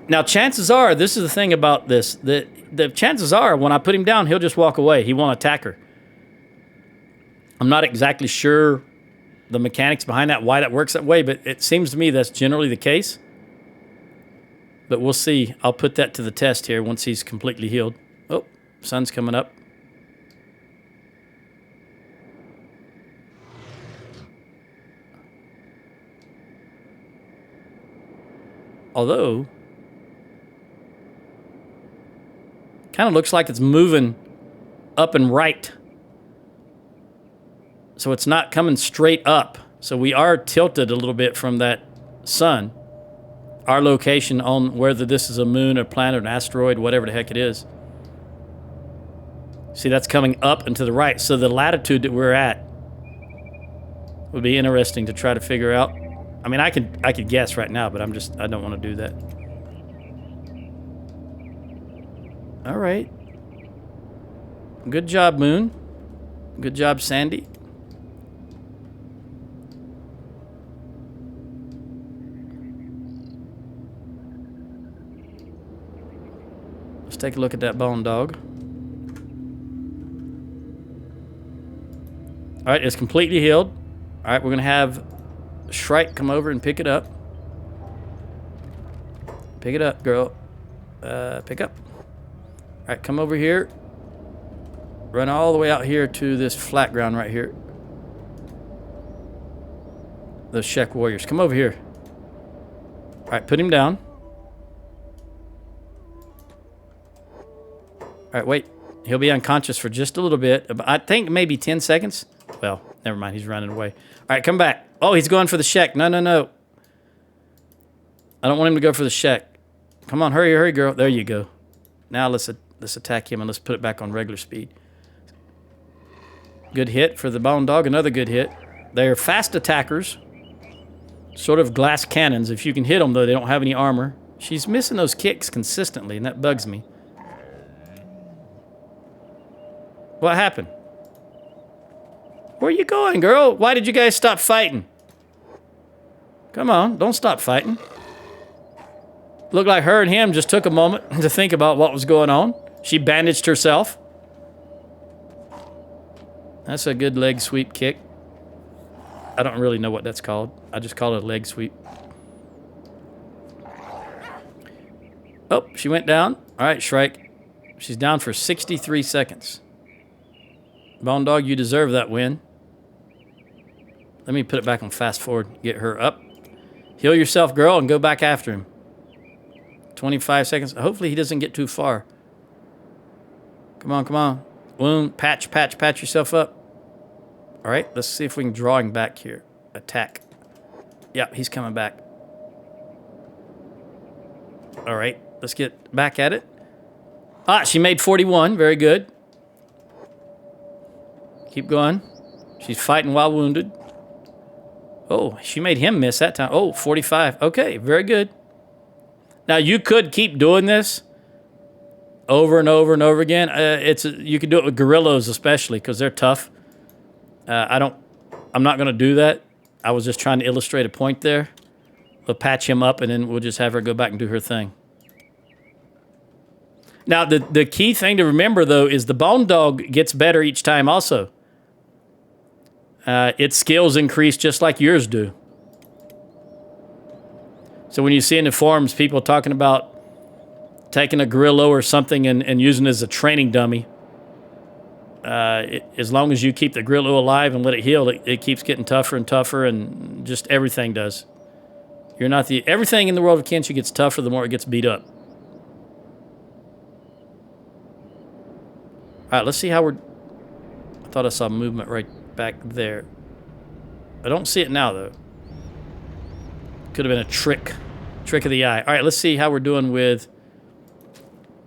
Now, chances are, this is the thing about this. The chances are, when I put him down, he'll just walk away. He won't attack her. I'm not exactly sure the mechanics behind that, why that works that way, but it seems to me that's generally the case. But we'll see. I'll put that to the test here once he's completely healed. Oh, sun's coming up. Although, kind of looks like it's moving up and right. So it's not coming straight up. So we are tilted a little bit from that sun. Our location on whether this is a moon, a planet, an asteroid, whatever the heck it is. See, that's coming up and to the right. So the latitude that we're at would be interesting to try to figure out. I mean, I could guess right now, but I don't want to do that. All right. Good job, Moon. Good job, Sandy. Let's take a look at that Bone Dog. All right, it's completely healed. All right, we're going to have Shrike come over and pick it up. Pick it up, girl. Pick up. All right, come over here. Run all the way out here to this flat ground right here. Those Shek warriors. Come over here. All right, put him down. All right, wait. He'll be unconscious for just a little bit. I think maybe 10 seconds. Well, never mind. He's running away. All right, come back. Oh, he's going for the Shek. No, no, no. I don't want him to go for the Shek. Come on, hurry, hurry, girl. There you go. Now let's attack him and let's put it back on regular speed. Good hit for the Bone Dog. Another good hit. They're fast attackers. Sort of glass cannons. If you can hit them, though, they don't have any armor. She's missing those kicks consistently, and that bugs me. What happened? Where are you going, girl? Why did you guys stop fighting? Come on, don't stop fighting. Looked like her and him just took a moment to think about what was going on. She bandaged herself. That's a good leg sweep kick. I don't really know what that's called. I just call it a leg sweep. Oh, she went down. All right, Shrike. She's down for 63 seconds. Bone Dog, you deserve that win. Let me put it back on fast forward. Get her up. Heal yourself, girl, and go back after him. 25 seconds. Hopefully he doesn't get too far. Come on, come on. Wound, patch yourself up. All right, let's see if we can draw him back here. Attack. Yeah, he's coming back. All right, let's get back at it. Ah, she made 41. Very good. Keep going. She's fighting while wounded. Oh, she made him miss that time. Oh, 45. Okay, very good. Now, you could keep doing this over and over and over again. You can do it with gorillas especially because they're tough. I'm not going to do that. I was just trying to illustrate a point there. We'll patch him up, and then we'll just have her go back and do her thing. Now, the key thing to remember, though, is the Bone Dog gets better each time also. Its skills increase just like yours do. So when you see in the forums people talking about taking a gorilla or something and using it as a training dummy, as long as you keep the gorilla alive and let it heal, it keeps getting tougher and tougher, and just everything does. Everything in the world of Kenshi gets tougher the more it gets beat up. All right, let's see how I thought I saw movement right back there. I don't see it now, though. Could have been a trick of the eye. All right, let's see how we're doing with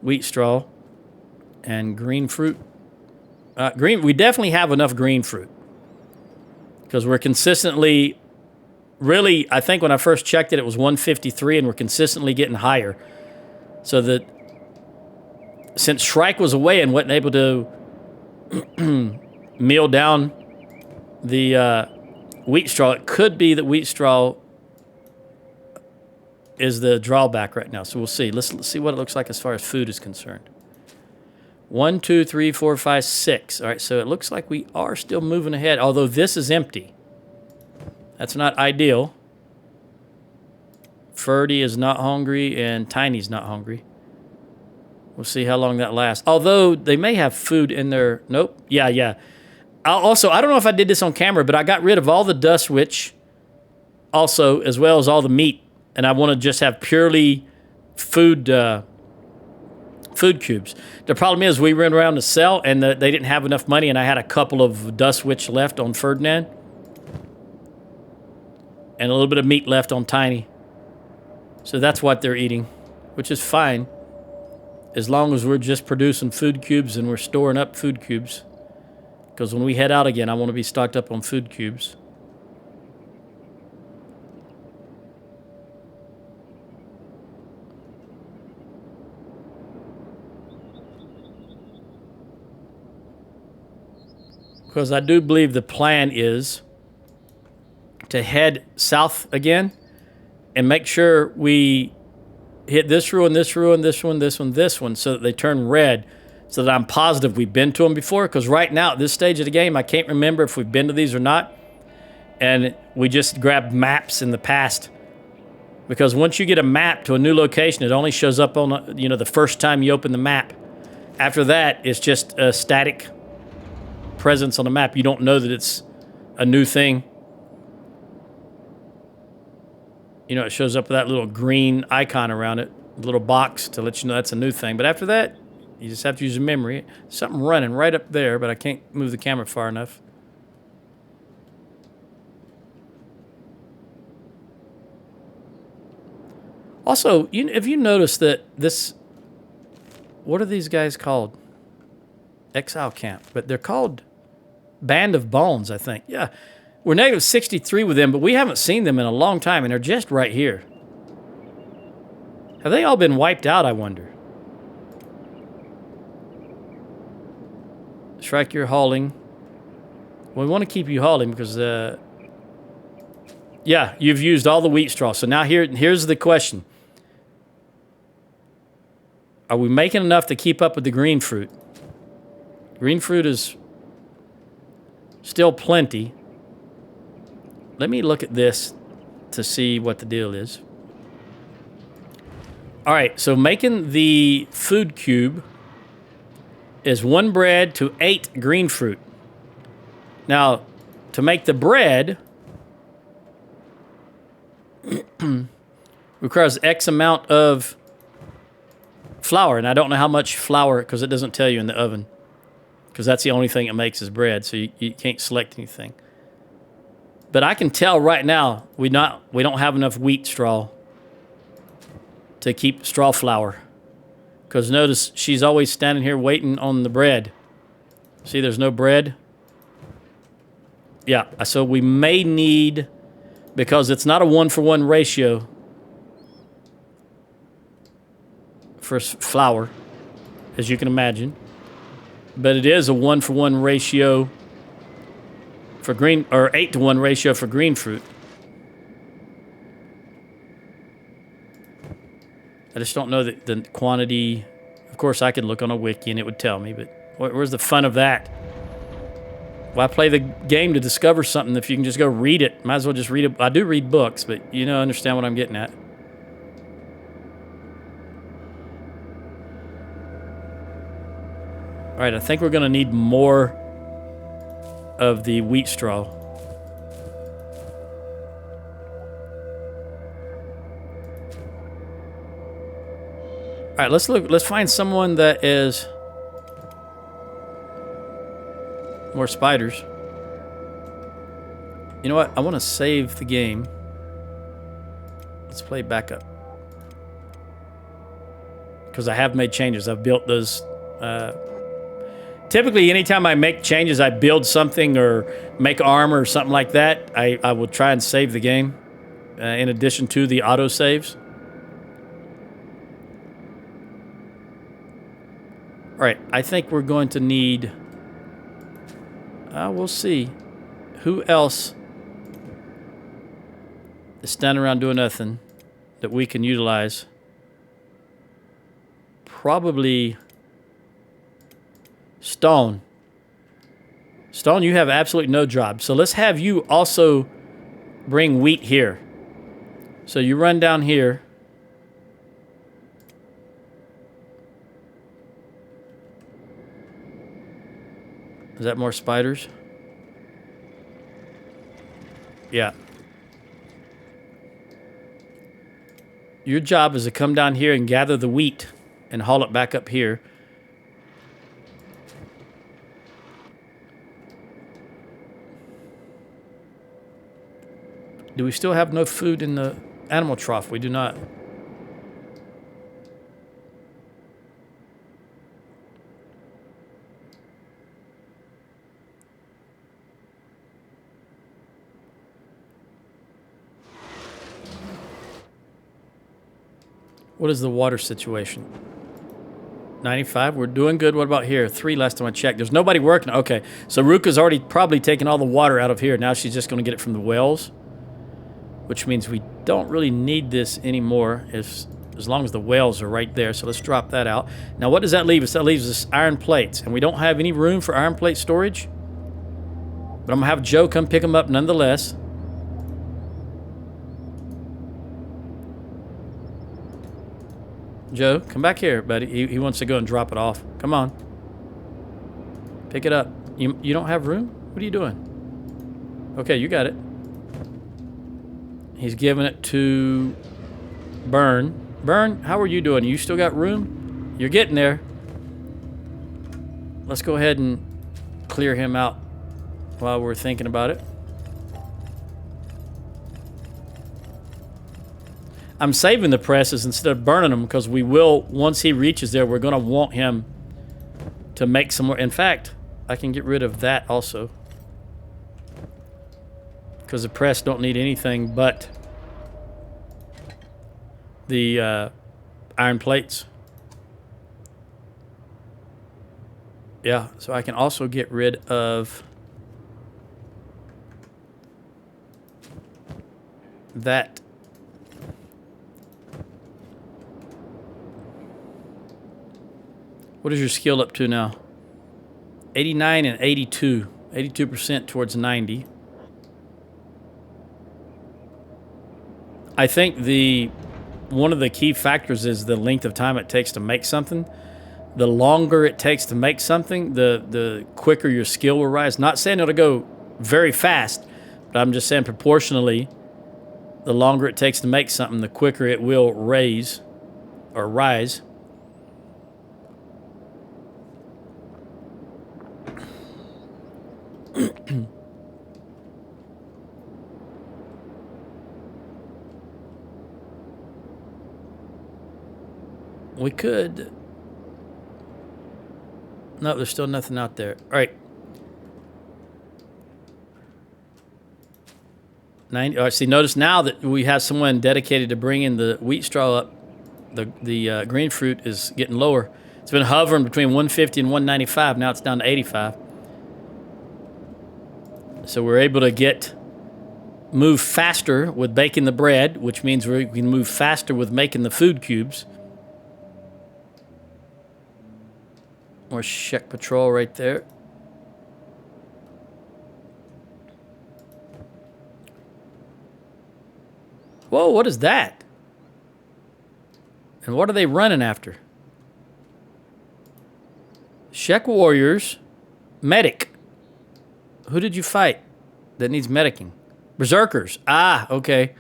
wheat straw and green fruit. We definitely have enough green fruit because we're consistently, really, I think when I first checked it, it was 153, and we're consistently getting higher. So that since Shrike was away and wasn't able to meal down the wheat straw, it could be that wheat straw is the drawback right now. So we'll see. Let's see what it looks like as far as food is concerned. 1, 2, 3, 4, 5, 6. All right, so it looks like we are still moving ahead, although this is empty. That's not ideal. Ferdy is not hungry, and Tiny's not hungry. We'll see how long that lasts. Although they may have food in their... Nope. Yeah. Also, I don't know if I did this on camera, but I got rid of all the dust witch also, as well as all the meat. And I want to just have purely food cubes. The problem is we went around to sell, and they didn't have enough money, and I had a couple of dust witch left on Ferdinand. And a little bit of meat left on Tiny. So that's what they're eating, which is fine. As long as we're just producing food cubes and we're storing up food cubes. Because when we head out again, I want to be stocked up on food cubes. Because I do believe the plan is to head south again and make sure we hit this ruin, this ruin, this one, this one, this one, so that they turn red, so that I'm positive we've been to them before. Because right now, at this stage of the game, I can't remember if we've been to these or not. And we just grabbed maps in the past. Because once you get a map to a new location, it only shows up on the first time you open the map. After that, it's just a static presence on the map. You don't know that it's a new thing. It shows up with that little green icon around it, a little box to let you know that's a new thing. But after that, you just have to use your memory. Something running right up there, but I can't move the camera far enough. Also, if you notice that this... What are these guys called? Exile Camp. But they're called Band of Bones, I think. Yeah. We're negative 63 with them, but we haven't seen them in a long time, and they're just right here. Have they all been wiped out, I wonder? Shrike, you're hauling. Well, we want to keep you hauling because, yeah, you've used all the wheat straw. So now here's the question. Are we making enough to keep up with the green fruit? Green fruit is still plenty. Let me look at this to see what the deal is. All right, so making the food cube is 1 bread to 8 green fruit. Now, to make the bread requires X amount of flour, and I don't know how much flour because it doesn't tell you in the oven, because that's the only thing it makes is bread, so you can't select anything. But I can tell right now we don't have enough wheat straw to keep straw flour, because notice she's always standing here waiting on the bread. See, there's no bread. Yeah, so we may need, because it's not a 1-for-1 ratio for flour, as you can imagine, but it is a 1-for-1 ratio for green, or 8-to-1 ratio for green fruit. I just don't know the quantity. Of course, I could look on a wiki and it would tell me, but where's the fun of that? Why play the game to discover something if you can just go read it? Might as well just read it. I do read books, but you know, understand what I'm getting at. All right, I think we're going to need more of the wheat straw. All right, let's look. Let's find someone that is more spiders. You know what? I want to save the game. Let's play back up, because I have made changes. I've built those. Typically, anytime I make changes, I build something or make armor or something like that, I will try and save the game in addition to the auto saves. All right, I think we're going to need... we'll see. Who else is standing around doing nothing that we can utilize? Probably Stone. Stone, you have absolutely no job. So let's have you also bring wheat here. So you run down here. Is that more spiders? Yeah. Your job is to come down here and gather the wheat and haul it back up here. Do we still have no food in the animal trough? We do not. What is the water situation? 95, we're doing good. What about here? 3 last time I checked. There's nobody working. Okay, so Ruka's already probably taken all the water out of here. Now she's just going to get it from the wells, which means we don't really need this anymore as long as the wells are right there. So let's drop that out. Now, what does that leave us? That leaves us iron plates, and we don't have any room for iron plate storage, but I'm going to have Joe come pick them up nonetheless. Joe, come back here, buddy. He wants to go and drop it off. Come on. Pick it up. You don't have room? What are you doing? Okay, you got it. He's giving it to Burn. Burn, how are you doing? You still got room? You're getting there. Let's go ahead and clear him out while we're thinking about it. I'm saving the presses instead of burning them because we will, once he reaches there, we're going to want him to make some more. In fact, I can get rid of that also, because the press don't need anything but the iron plates. Yeah, so I can also get rid of that. What is your skill up to now? 89 and 82. 82% towards 90. I think one of the key factors is the length of time it takes to make something. The longer it takes to make something, the quicker your skill will rise. Not saying it'll go very fast, but I'm just saying proportionally, the longer it takes to make something, the quicker it will rise. We could. No, there's still nothing out there. All right. 90. All right, see, notice now that we have someone dedicated to bringing the wheat straw up. The green fruit is getting lower. It's been hovering between 150 and 195. Now it's down to 85. So we're able to move faster with baking the bread, which means we can move faster with making the food cubes. More Shek patrol right there. Whoa, what is that? And what are they running after? Shek warriors. Medic. Who did you fight that needs medicing? Berserkers. Ah, okay.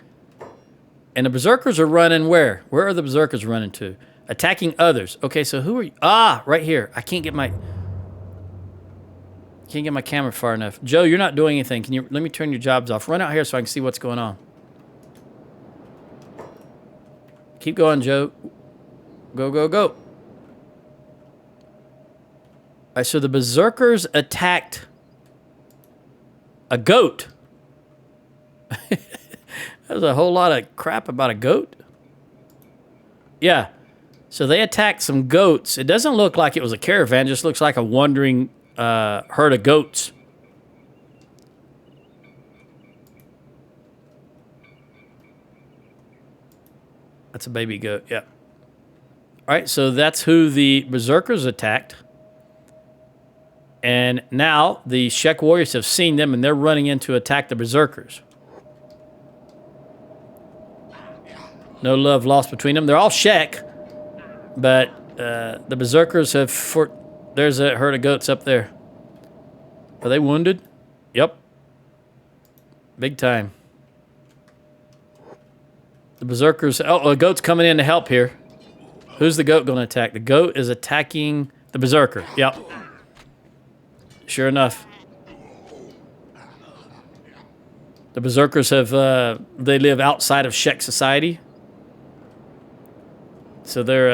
And the berserkers are running where? Where are the berserkers running to? Attacking others. Okay, so who are you? Ah, right here. I can't get my camera far enough. Joe, you're not doing anything. Let me turn your jobs off. Run out here so I can see what's going on. Keep going, Joe. Go, go, go. All right, so the berserkers attacked a goat. There's a whole lot of crap about a goat. Yeah. So they attacked some goats. It doesn't look like it was a caravan. It just looks like a wandering herd of goats. That's a baby goat, yeah. All right, so that's who the berserkers attacked. And now the Shek warriors have seen them, and they're running in to attack the berserkers. No love lost between them. They're all Shek, but the berserkers have... There's a herd of goats up there. Are they wounded? Yep. Big time. The berserkers... Oh, a goat's coming in to help here. Who's the goat going to attack? The goat is attacking the berserker. Yep. Sure enough. The berserkers have... they live outside of Shek society. So they're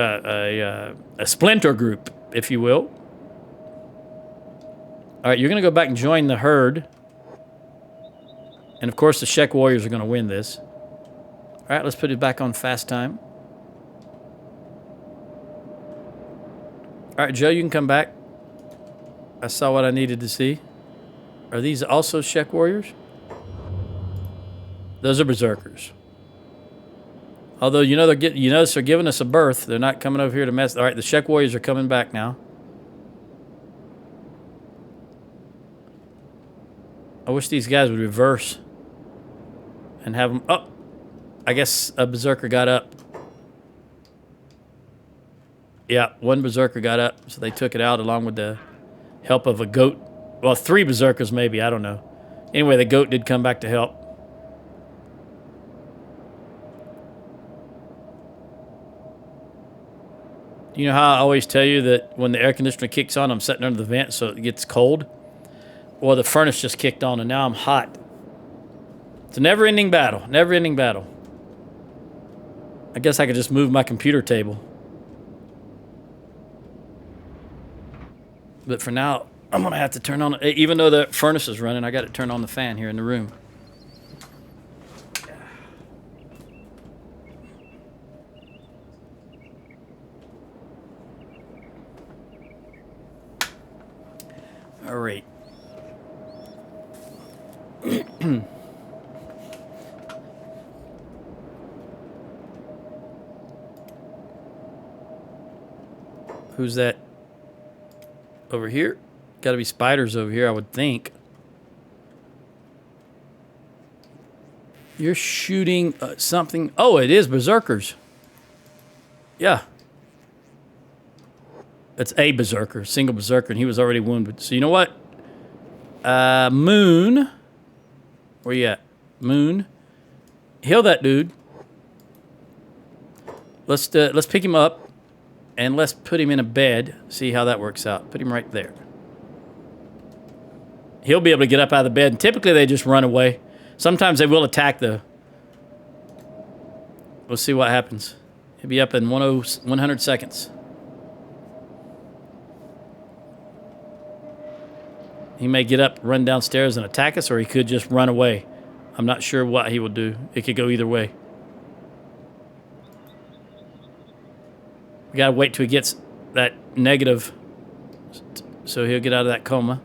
a splinter group, if you will. All right, you're going to go back and join the herd. And, of course, the Shek warriors are going to win this. All right, let's put it back on fast time. All right, Joe, you can come back. I saw what I needed to see. Are these also Shek warriors? Those are berserkers. Although, you know, they're giving us a berth. They're not coming over here to mess. All right, the Shek warriors are coming back now. I wish these guys would reverse and have them... Oh, I guess a berserker got up. Yeah, one berserker got up, so they took it out along with the help of a goat. Well, 3 berserkers maybe, I don't know. Anyway, the goat did come back to help. You know how I always tell you that when the air conditioner kicks on, I'm sitting under the vent so it gets cold? Well, the furnace just kicked on and now I'm hot. It's a never-ending battle, never-ending battle. I guess I could just move my computer table. But for now, I'm going to have to turn on... Even though the furnace is running, I got to turn on the fan here in the room. All right. Who's that? over here. Got to be spiders over here, I would think. You're shooting something. Oh, it is berserkers. Yeah. It's a berserker, single berserker, and he was already wounded. So you know what? Moon. Where you at? Moon. Heal that dude. Let's pick him up, and let's put him in a bed. See how that works out. Put him right there. He'll be able to get up out of the bed. And typically, they just run away. Sometimes they will attack, though. We'll see what happens. He'll be up in 100 seconds. He may get up, run downstairs, and attack us, or he could just run away. I'm not sure what he will do. It could go either way. We gotta wait till he gets that negative, so he'll get out of that coma.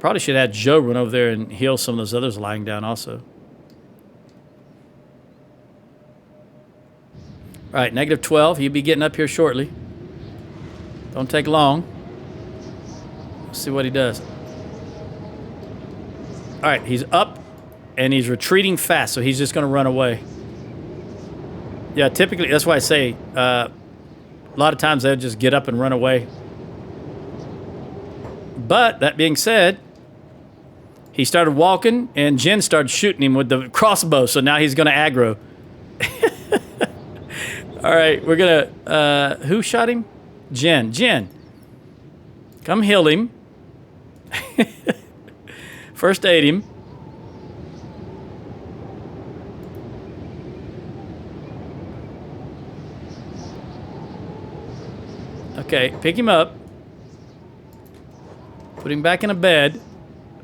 Probably should have Joe run over there and heal some of those others lying down also. All right, negative 12. He'll be getting up here shortly. Don't take long. Let's see what he does. All right, he's up, and he's retreating fast, so he's just going to run away. Yeah, typically, that's why I say a lot of times they'll just get up and run away. But, that being said, he started walking, and Jen started shooting him with the crossbow, so now he's going to aggro. All right, we're going to... who shot him? Jen. Jen. Come heal him. First aid him. Okay, pick him up. Put him back in a bed.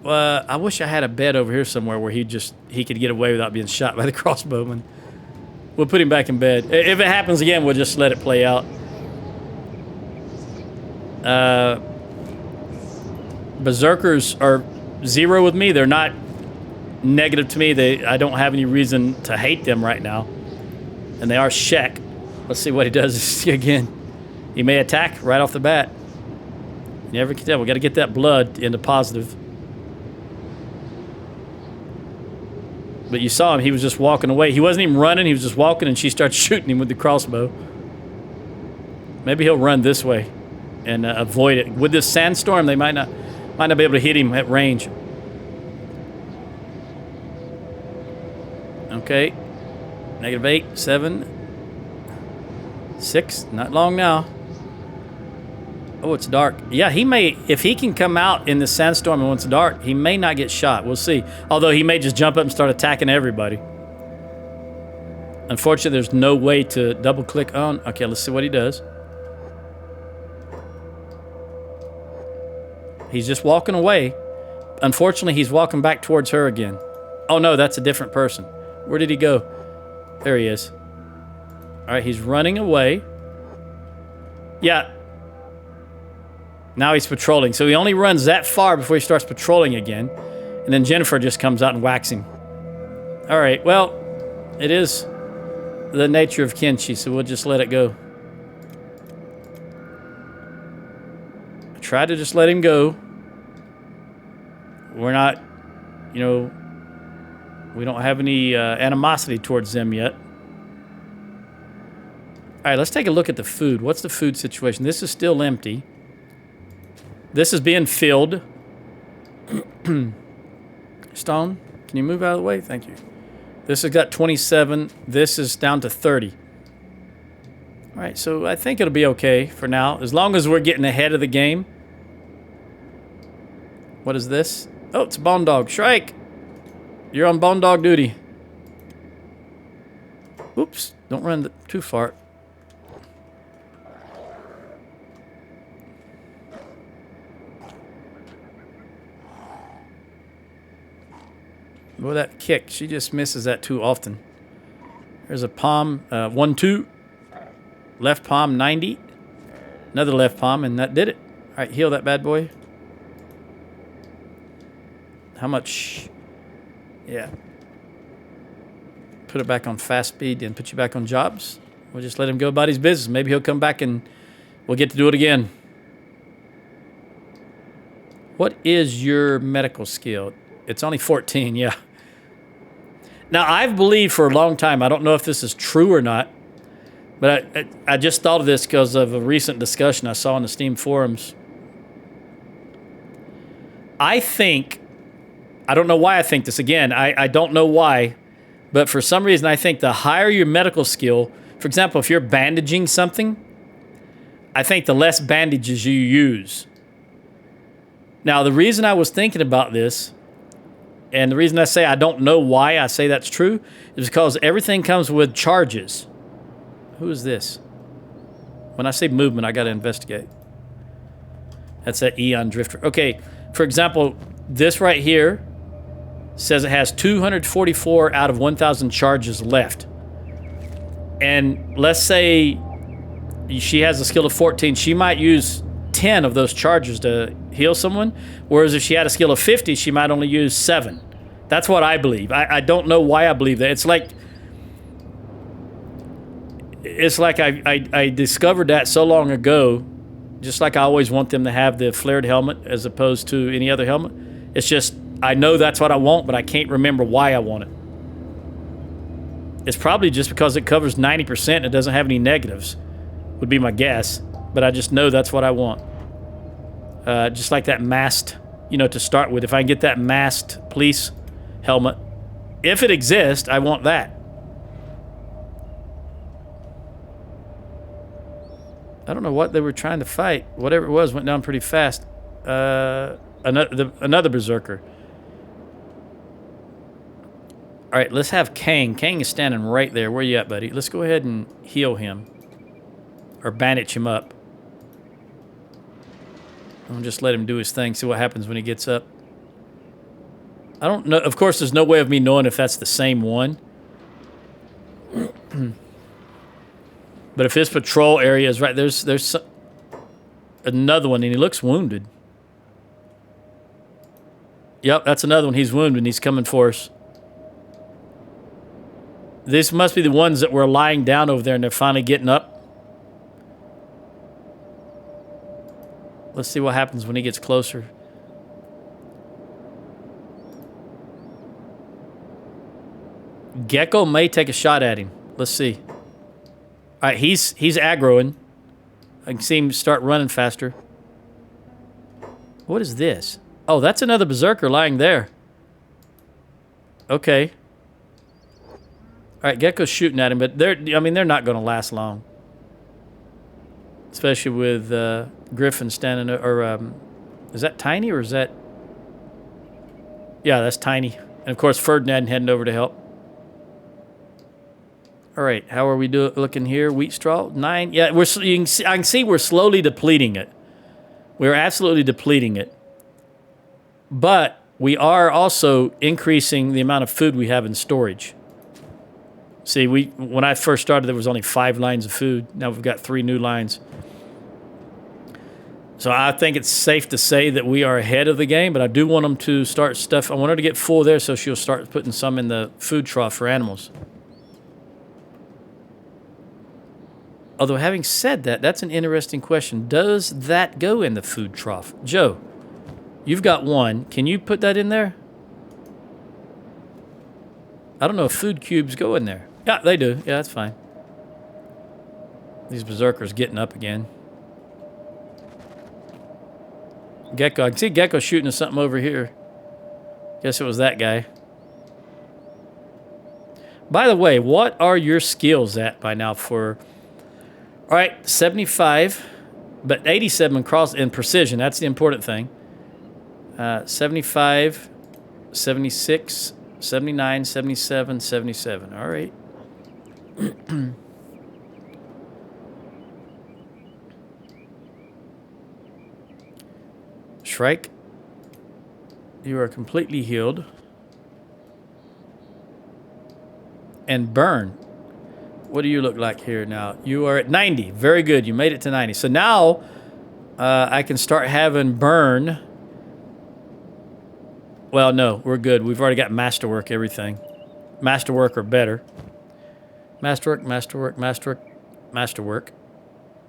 I wish I had a bed over here somewhere where he could get away without being shot by the crossbowman. We'll put him back in bed. If it happens again, we'll just let it play out. Berserkers are 0 with me. They're not negative to me. I don't have any reason to hate them right now. And they are Shek. Let's see what he does again. He may attack right off the bat. You never can tell. We got to get that blood into positive. But you saw him. He was just walking away. He wasn't even running. He was just walking, and she started shooting him with the crossbow. Maybe he'll run this way and avoid it. With this sandstorm, they might not be able to hit him at range. Okay. Negative 8, 7, 6. Not long now. Oh, it's dark. Yeah, he may, if he can come out in the sandstorm and when it's dark, he may not get shot. We'll see. Although he may just jump up and start attacking everybody. Unfortunately, there's no way to double click on. Okay, let's see what he does. He's just walking away. Unfortunately, he's walking back towards her again. Oh no, that's a different person. Where did he go? There he is. All right, he's running away. Yeah. Now he's patrolling. So he only runs that far before he starts patrolling again. And then Jennifer just comes out and whacks him. All right, well, it is the nature of Kenshi, so we'll just let it go. I try to just let him go. We're not, you know, we don't have any animosity towards them yet. All right, let's take a look at the food. What's the food situation? This is still empty. This is being filled. Stone, can you move out of the way? Thank you. This has got 27. This is down to 30. All right, so I think it'll be okay for now, as long as we're getting ahead of the game. What is this? Oh, it's Bone Dog. Shrike! You're on Bone Dog duty. Oops, don't run too far. Well, that kick, she just misses that too often. There's a palm, 1, 2. Left palm, 90. Another left palm, and that did it. All right, heal that bad boy. How much? Yeah. Put it back on fast speed and put you back on jobs. We'll just let him go about his business. Maybe he'll come back and we'll get to do it again. What is your medical skill? It's only 14, yeah. Now, I've believed for a long time, I don't know if this is true or not, but I just thought of this because of a recent discussion I saw on the Steam forums. I don't know why I think this. Again, I don't know why, but for some reason I think the higher your medical skill, for example, if you're bandaging something, I think the less bandages you use. Now, the reason I was thinking about this, and the reason I say I don't know why I say that's true, is because everything comes with charges. Who is this? When I say movement, I got to investigate. That's that Eon Drifter. Okay, for example, this right here says it has 244 out of 1,000 charges left. And let's say she has a skill of 14. She might use 10 of those charges to heal someone, whereas if she had a skill of 50, she might only use 7. That's what I believe. I don't know why I believe that. It's like I discovered that so long ago, just like I always want them to have the flared helmet as opposed to any other helmet. It's just, I know that's what I want, but I can't remember why I want it. It's probably just because it covers 90% and it doesn't have any negatives, would be my guess. But I just know that's what I want. Just like that masked, to start with. If I can get that masked police helmet, if it exists, I want that. I don't know what they were trying to fight. Whatever it was went down pretty fast. Another berserker. All right, let's have Kang. Kang is standing right there. Where you at, buddy? Let's go ahead and heal him. Or bandage him up. I'll just let him do his thing, see what happens when he gets up. I don't know. Of course, there's no way of me knowing if that's the same one. But if his patrol area is right, there's another one, and he looks wounded. Yep, that's another one. He's wounded, and he's coming for us. This must be the ones that were lying down over there, and they're finally getting up. Let's see what happens when he gets closer. Gecko may take a shot at him. Let's see. All right, he's aggroing. I can see him start running faster. What is this? Oh, that's another berserker lying there. Okay. All right, Gecko's shooting at him, but they're not going to last long. Especially with Griffin standing, is that Tiny or is that? Yeah, that's Tiny. And of course, Ferdinand heading over to help. All right, how are we looking here? Wheat straw, 9. Yeah, I can see we're slowly depleting it. We're absolutely depleting it. But we are also increasing the amount of food we have in storage. See, when I first started, there was only 5 lines of food. Now we've got 3 new lines. So I think it's safe to say that we are ahead of the game, but I do want them to start stuff. I want her to get full there so she'll start putting some in the food trough for animals. Although having said that, that's an interesting question. Does that go in the food trough? Joe, you've got one. Can you put that in there? I don't know if food cubes go in there. Yeah, they do. Yeah, that's fine. These berserkers getting up again. Gecko. I can see Gecko shooting at something over here. Guess it was that guy. By the way, what are your skills at by now for... All right, 75, but 87 cross in precision. That's the important thing. 75, 76, 79, 77, 77. All right. Shrike, you are completely healed. And Burn, what do you look like here now? You are at 90. Very good. You made it to 90. So now I can start having Burn. Well, no, we're good. We've already got Masterwork everything. Masterwork or better. Masterwork, Masterwork, Masterwork. Masterwork.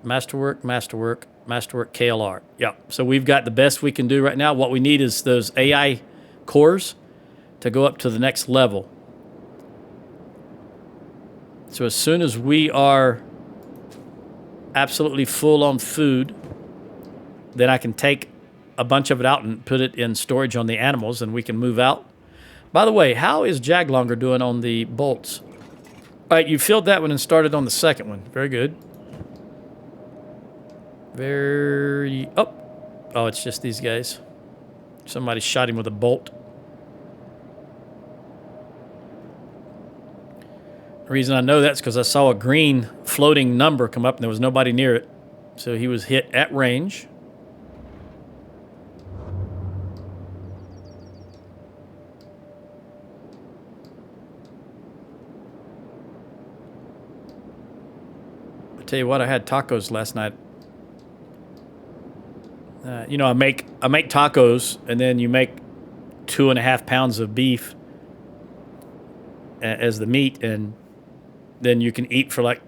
Masterwork, Masterwork, Masterwork, KLR. Yeah. So we've got the best we can do right now. What we need is those AI cores to go up to the next level. So as soon as we are absolutely full on food, then I can take a bunch of it out and put it in storage on the animals, and we can move out. By the way, how is Jaglonger doing on the bolts? All right, you filled that one and started on the second one. Very good. Oh, it's just these guys. Somebody shot him with a bolt. The reason I know that's because I saw a green floating number come up and there was nobody near it. So he was hit at range. I tell you what, I had tacos last night. You know, I make tacos, and then you make 2.5 pounds of beef as the meat, and then you can eat for like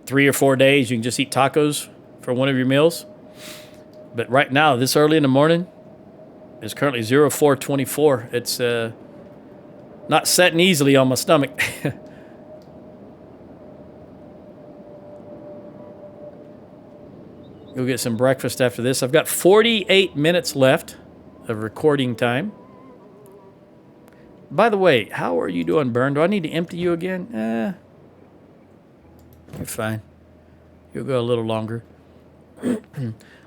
3 or 4 days. You can just eat tacos for one of your meals. But right now, this early in the morning, it's currently 0424. It's not setting easily on my stomach. Go get some breakfast after this. I've got 48 minutes left of recording time. By the way, how are you doing, Burn? Do I need to empty you again? You're fine. You'll go a little longer.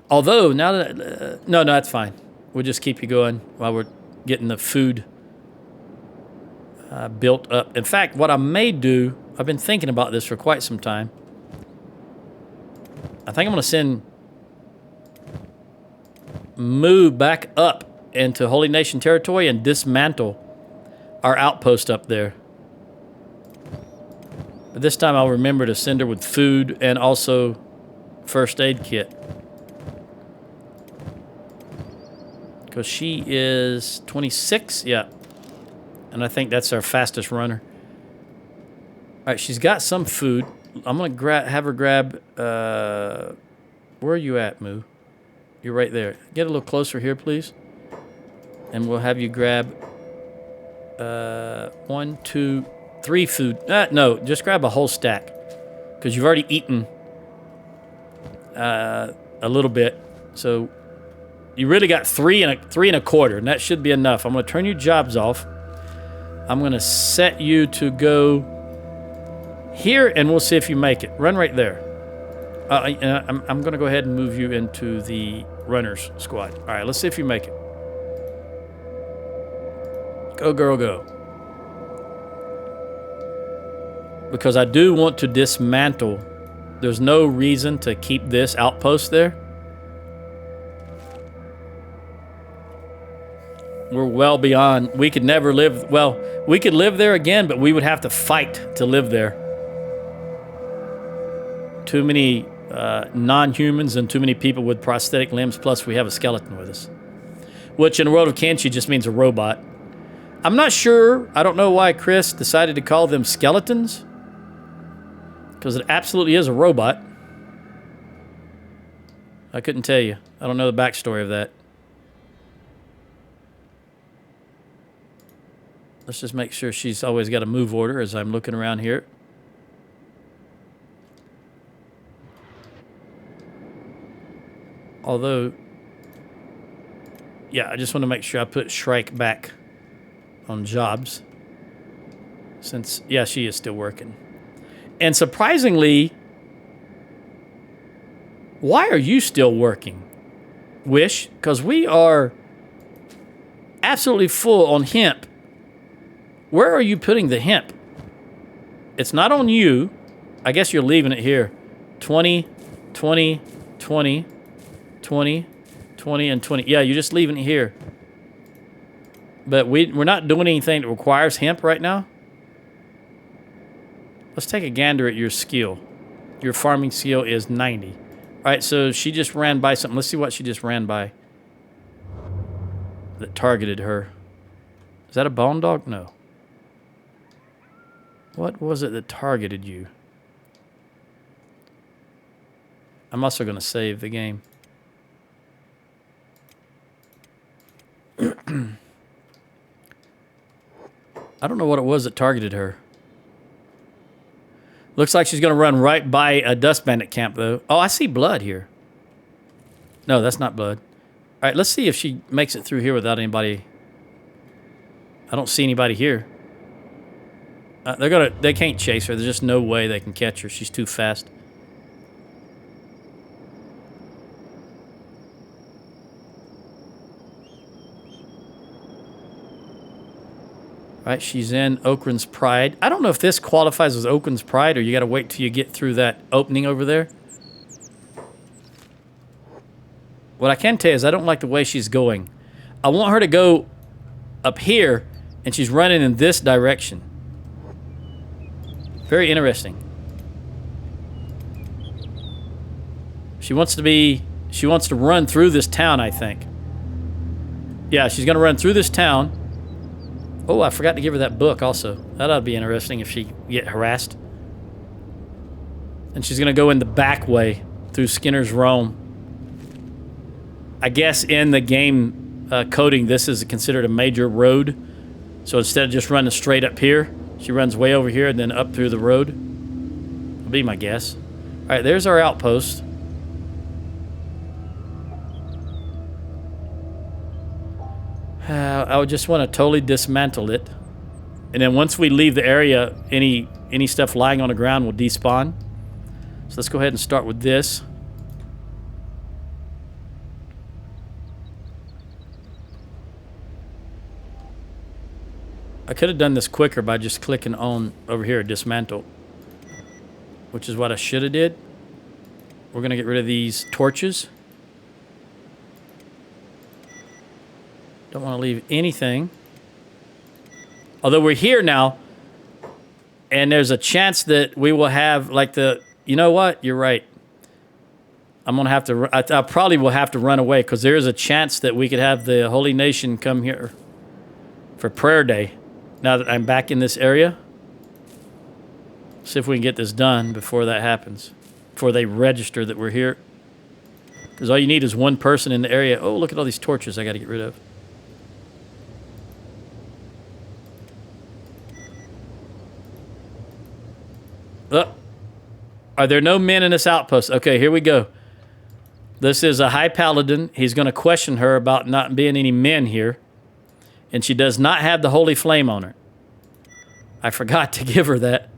Although, now that... no, that's fine. We'll just keep you going while we're getting the food built up. In fact, what I may do... I've been thinking about this for quite some time. I think I'm going to move back up into Holy Nation territory and dismantle our outpost up there. But this time I'll remember to send her with food and also first aid kit. Because she is 26, yeah. And I think that's our fastest runner. All right, she's got some food. I'm going to have her grab... where are you at, Moo? You're right there. Get a little closer here, please. And we'll have you grab 1, 2, 3 food. No, just grab a whole stack. Because you've already eaten a little bit. So you really got 3 and a quarter, and that should be enough. I'm going to turn your jobs off. I'm going to set you to go here, and we'll see if you make it. Run right there. I'm going to go ahead and move you into the runners squad. All right, let's see if you make it. Go, girl, go. Because I do want to dismantle. There's no reason to keep this outpost there. We're well beyond. We could never live. Well, we could live there again, but we would have to fight to live there. Too many non-humans and too many people with prosthetic limbs, plus we have a skeleton with us. Which in the world of Kenshi just means a robot. I'm not sure. I don't know why Chris decided to call them skeletons. Because it absolutely is a robot. I couldn't tell you. I don't know the backstory of that. Let's just make sure she's always got a move order as I'm looking around here. Although, yeah, I just want to make sure I put Shrike back on jobs. Since, yeah, she is still working. And surprisingly, why are you still working, Wish? Because we are absolutely full on hemp. Where are you putting the hemp? It's not on you. I guess you're leaving it here. 20, 20, 20, 20, 20, and 20. Yeah, you're just leaving it here. But we're not doing anything that requires hemp right now. Let's take a gander at your skill. Your farming skill is 90. All right, so she just ran by something. Let's see what she just ran by that targeted her. Is that a bone dog? No. What was it that targeted you? I'm also going to save the game. I don't know what it was that targeted her. Looks like she's going to run right by a dust bandit camp, though. Oh, I see blood here. No, that's not blood. All right, let's see if she makes it through here without anybody. I don't see anybody here. They can't chase her. There's just no way they can catch her. She's too fast. All right, she's in Okran's Pride. I don't know if this qualifies as Okran's Pride or you got to wait till you get through that opening over there. What I can tell you is I don't like the way she's going. I want her to go up here, and she's running in this direction. Very interesting. She wants to run through this town, I think. Yeah, she's going to run through this town. Oh, I forgot to give her that book also. That ought to be interesting if she get harassed. And she's going to go in the back way through Skinner's Rome. I guess in the game coding, this is considered a major road. So instead of just running straight up here, she runs way over here and then up through the road. That'll be my guess. All right, there's our outpost. I would just want to totally dismantle it. And then once we leave the area, any stuff lying on the ground will despawn. So let's go ahead and start with this. I could have done this quicker by just clicking on over here, dismantle, which is what I should have did. We're going to get rid of these torches. Don't want to leave anything. Although we're here now, and there's a chance that we will have like the... You know what? You're right. I'm going to have to... I probably will have to run away because there is a chance that we could have the Holy Nation come here for prayer day. Now that I'm back in this area. See if we can get this done before that happens. Before they register that we're here. Because all you need is one person in the area. Oh, look at all these torches I got to get rid of. Are there no men in this outpost? Okay, here we go. This is a high paladin. He's going to question her about not being any men here. And she does not have the holy flame on her. I forgot to give her that.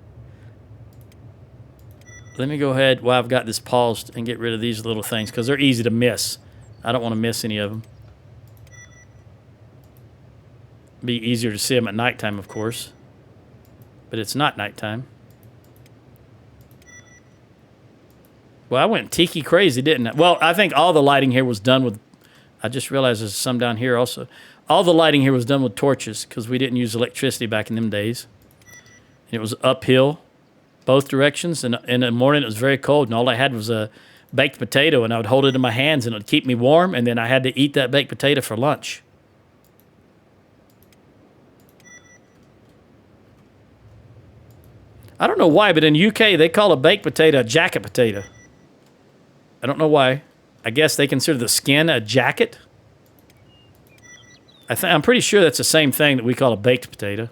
Let me go ahead while I've got this paused and get rid of these little things because they're easy to miss. I don't want to miss any of them. Be easier to see them at nighttime, of course. But it's not nighttime. Well, I went tiki crazy, didn't I? Well, I think all the lighting here was done with... I just realized there's some down here also. All the lighting here was done with torches because we didn't use electricity back in them days. And it was uphill, both directions. And in the morning, it was very cold. And all I had was a baked potato. And I would hold it in my hands and it would keep me warm. And then I had to eat that baked potato for lunch. I don't know why, but in UK, they call a baked potato a jacket potato. I don't know why. I guess they consider the skin a jacket. I'm pretty sure that's the same thing that we call a baked potato.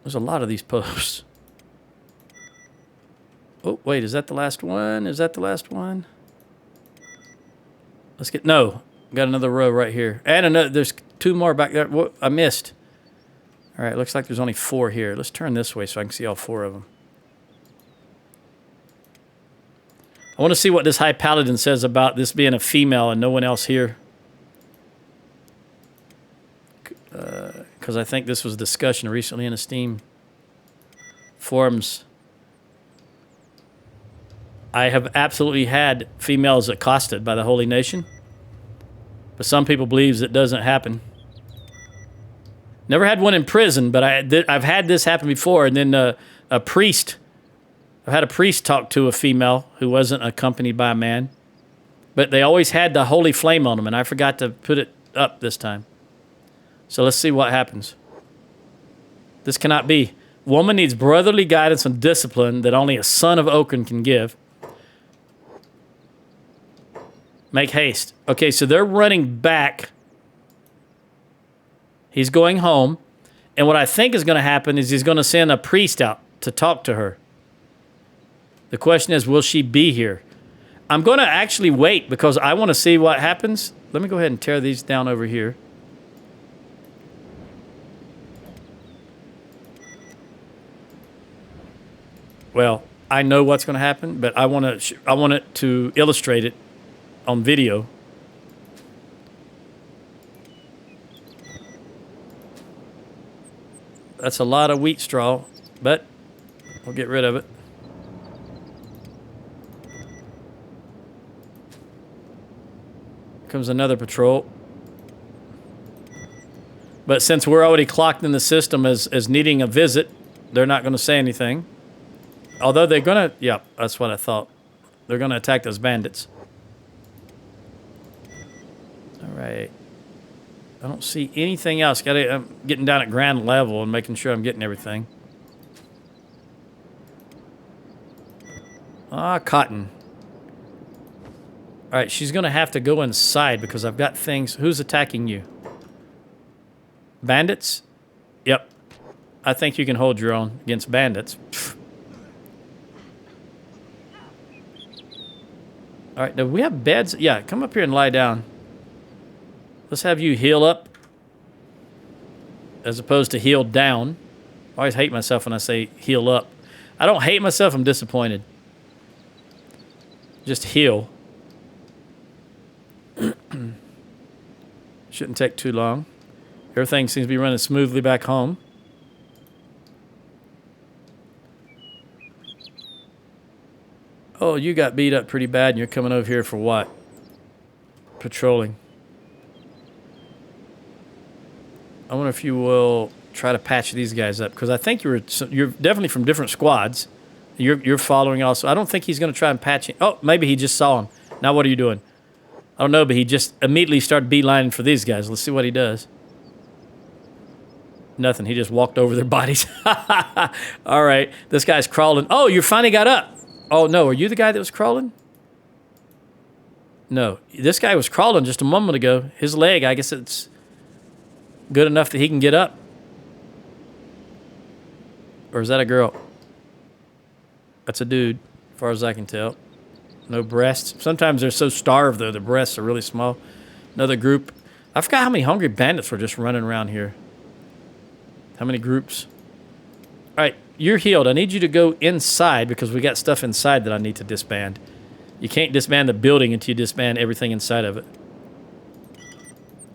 There's a lot of these posts. Oh, wait, is that the last one? Is that the last one? Let's get... No, got another row right here. And another... There's two more back there. What? I missed. All right, looks like there's only 4 here. Let's turn this way so I can see all 4 of them. I want to see what this High Paladin says about this being a female and no one else here. Because I think this was a discussion recently in the Steam forums. I have absolutely had females accosted by the Holy Nation. But some people believe it doesn't happen. Never had one in prison, but I've had this happen before. And then a priest... I've had a priest talk to a female who wasn't accompanied by a man. But they always had the holy flame on them, and I forgot to put it up this time. So let's see what happens. This cannot be. Woman needs brotherly guidance and discipline that only a son of Okran can give. Make haste. Okay, so they're running back. He's going home. And what I think is going to happen is he's going to send a priest out to talk to her. The question is, will she be here? I'm going to actually wait because I want to see what happens. Let me go ahead and tear these down over here. Well, I know what's going to happen, but I want it to illustrate it on video. That's a lot of wheat straw, but we'll get rid of it. Comes another patrol. But since we're already clocked in the system as needing a visit, they're not going to say anything. Although they're going to... Yeah, that's what I thought. They're going to attack those bandits. All right. I don't see anything else. I'm getting down at ground level and making sure I'm getting everything. Ah, cotton. All right, she's going to have to go inside because I've got things. Who's attacking you? Bandits? Yep. I think you can hold your own against bandits. All right, do we have beds? Yeah, come up here and lie down. Let's have you heal up as opposed to heal down. I always hate myself when I say heal up. I don't hate myself, I'm disappointed. Just heal. Shouldn't take too long. Everything seems to be running smoothly back home. Oh, you got beat up pretty bad and you're coming over here for what? Patrolling. I wonder if you will try to patch these guys up because I think you're definitely from different squads. You're following also. I don't think he's going to try and patch him. Oh, maybe he just saw him. Now what are you doing? I don't know, but he just immediately started beelining for these guys. Let's see what he does. Nothing. He just walked over their bodies. All right. This guy's crawling. Oh, you finally got up. Oh, no. Are you the guy that was crawling? No. This guy was crawling just a moment ago. His leg, I guess it's good enough that he can get up. Or is that a girl? That's a dude, as far as I can tell. No breasts. Sometimes they're so starved, though, the breasts are really small. Another group. I forgot how many hungry bandits were just running around here. How many groups? All right, you're healed. I need you to go inside because we got stuff inside that I need to disband. You can't disband the building until you disband everything inside of it.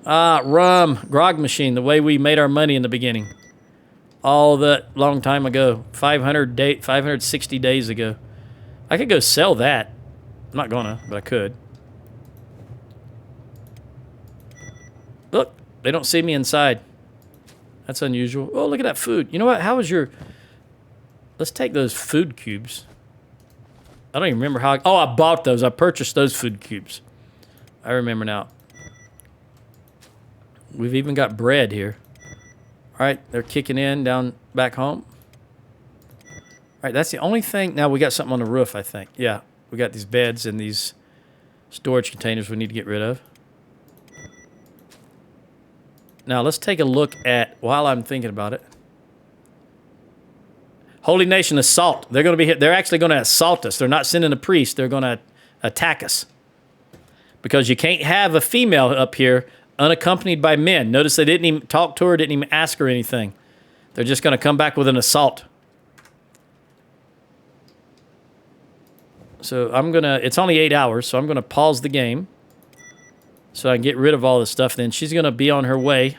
Ah, rum. Grog machine, the way we made our money in the beginning. All that long time ago. 560 days ago. I could go sell that. I'm not gonna, but I could. Look, they don't see me inside. That's unusual. Oh, look at that food. You know what? How was your... Let's take those food cubes. I don't even remember how... Oh, I bought those. I purchased those food cubes. I remember now. We've even got bread here. All right, they're kicking in down back home. All right, that's the only thing. Now we got something on the roof, I think. Yeah, we got these beds and these storage containers we need to get rid of. Now let's take a look at, while I'm thinking about it. Holy Nation assault. They're going to be hit. They're actually going to assault us. They're not sending a priest. They're going to attack us. Because you can't have a female up here unaccompanied by men. Notice they didn't even talk to her, didn't even ask her anything. They're just going to come back with an assault. So I'm going to, it's only 8 hours, so I'm going to pause the game so I can get rid of all this stuff. Then she's going to be on her way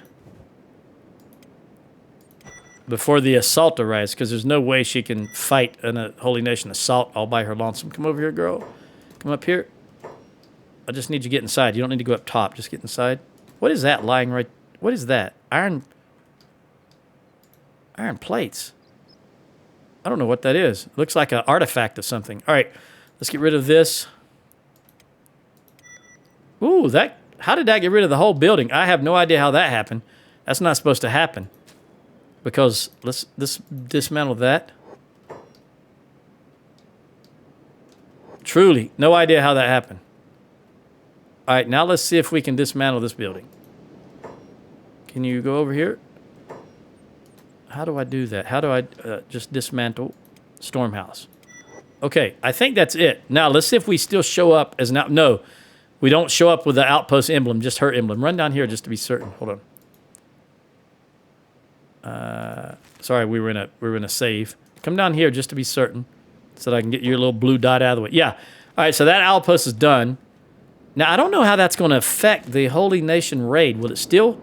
before the assault arrives, because there's no way she can fight a Holy Nation assault all by her lonesome. Come over here, girl. Come up here. I just need you to get inside. You don't need to go up top. Just get inside. What is that lying right? What is that? Iron plates. I don't know what that is. It looks like an artifact of something. All right, let's get rid of this. Ooh, how did that get rid of the whole building? I have no idea how that happened. That's not supposed to happen. Because let's dismantle that. Truly, no idea how that happened. All right, now let's see if we can dismantle this building. Can you go over here? How do I do that? How do I just dismantle Stormhouse? Okay, I think that's it. Now, let's see if we still show up as an No, we don't show up with the Outpost emblem, just her emblem. Run down here just to be certain. Hold on. Sorry, we were in a save. Come down here just to be certain so that I can get your little blue dot out of the way. Yeah. All right, so that Outpost is done. Now, I don't know how that's going to affect the Holy Nation raid. Will it still?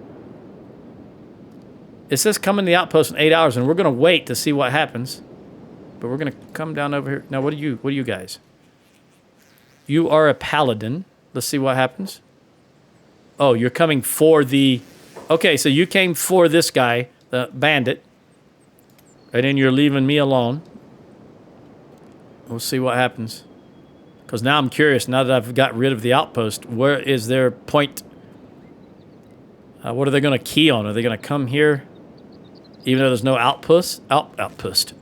It says come in the Outpost in 8 hours, and we're going to wait to see what happens. But we're going to come down over here. Now, what are you guys? You are a paladin. Let's see what happens. Oh, you're coming for the... Okay, so you came for this guy, the bandit. And then you're leaving me alone. We'll see what happens. Because now I'm curious, now that I've got rid of the Outpost, where is their point? What are they going to key on? Are they going to come here? Even though there's no outpost? Outpost.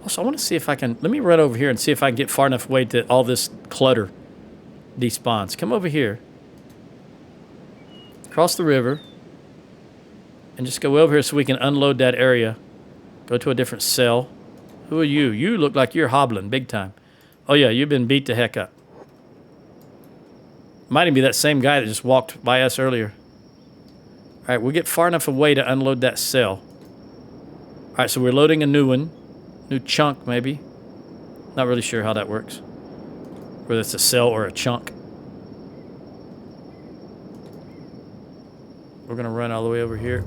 Also, I want to see if I can... Let me run over here and see if I can get far enough away that all this clutter despawns. Come over here. Cross the river. And just go over here so we can unload that area. Go to a different cell. Who are you? You look like you're hobbling big time. Oh, yeah, you've been beat the heck up. Might even be that same guy that just walked by us earlier. All right, we'll get far enough away to unload that cell. All right, so we're loading a new one. New chunk, maybe. Not really sure how that works. Whether it's a cell or a chunk. We're going to run all the way over here.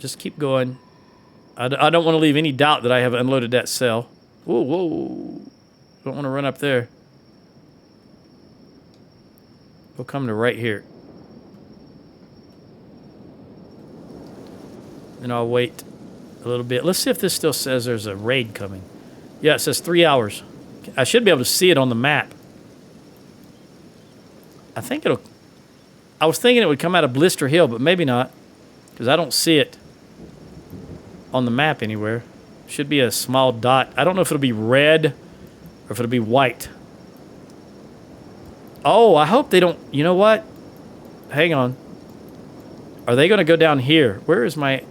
Just keep going. I don't want to leave any doubt that I have unloaded that cell. Whoa, whoa. Don't want to run up there. We'll come to right here. And I'll wait a little bit. Let's see if this still says there's a raid coming. Yeah, it says 3 hours. I should be able to see it on the map. I think it'll... I was thinking it would come out of Blister Hill, but maybe not. Because I don't see it on the map anywhere. Should be a small dot. I don't know if it'll be red or if it'll be white. Oh, I hope they don't... You know what? Hang on. Are they going to go down here? Where is my...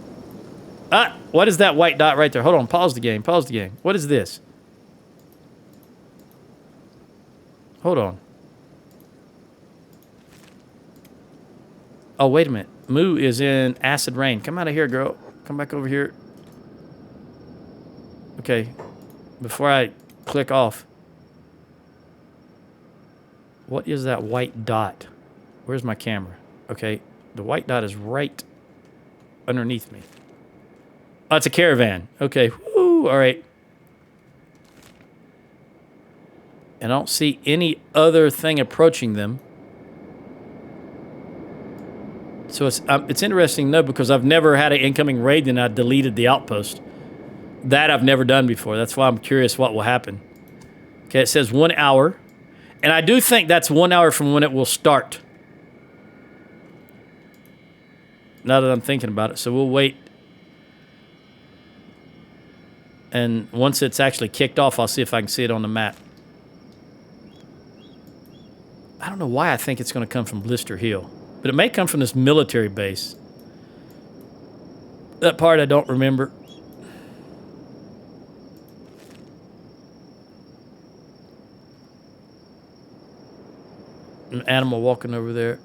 Ah! What is that white dot right there? Hold on. Pause the game. Pause the game. What is this? Hold on. Oh, wait a minute. Moo is in Acid Rain. Come out of here, girl. Come back over here. Okay. Before I click off. What is that white dot? Where's my camera? Okay. The white dot is right underneath me. Oh, it's a caravan. Okay. Woo. All right. And I don't see any other thing approaching them. So it's interesting, though, because I've never had an incoming raid and I deleted the outpost. That I've never done before. That's why I'm curious what will happen. Okay, it says 1 hour. And I do think that's 1 hour from when it will start. Now that I'm thinking about it. So we'll wait. And once it's actually kicked off, I'll see if I can see it on the map. I don't know why I think it's going to come from Blister Hill. But it may come from this military base. That part I don't remember. An animal walking over there.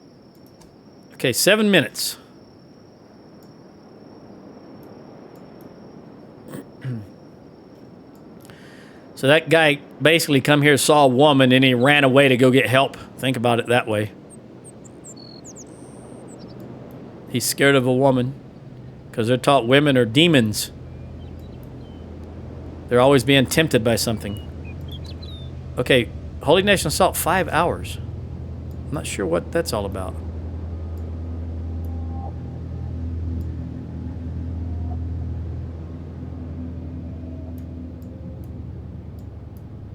Okay, 7 minutes. So that guy basically come here, saw a woman, and he ran away to go get help. Think about it that way. He's scared of a woman because they're taught women are demons. They're always being tempted by something. Okay, Holy Nation Assault, 5 hours. I'm not sure what that's all about.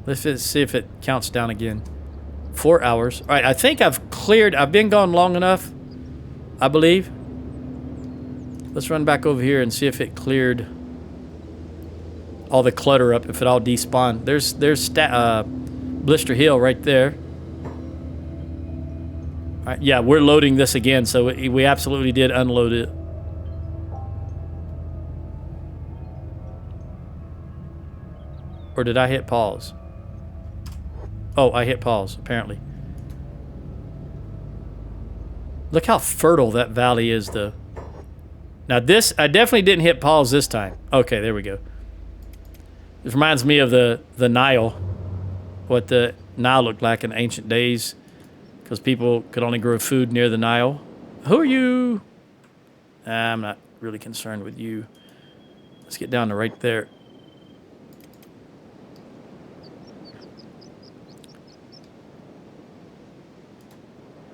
Let's see if it counts down again. 4 hours. All right, I think I've cleared. I've been gone long enough, I believe. Let's run back over here and see if it cleared all the clutter up, if it all despawned. There's Blister Hill right there. All right, yeah, we're loading this again, so we absolutely did unload it. Or did I hit pause? Oh, I hit pause, apparently. Look how fertile that valley is, though. Now this, I definitely didn't hit pause this time. Okay, there we go. This reminds me of the Nile. What the Nile looked like in ancient days. Because people could only grow food near the Nile. Who are you? I'm not really concerned with you. Let's get down to right there.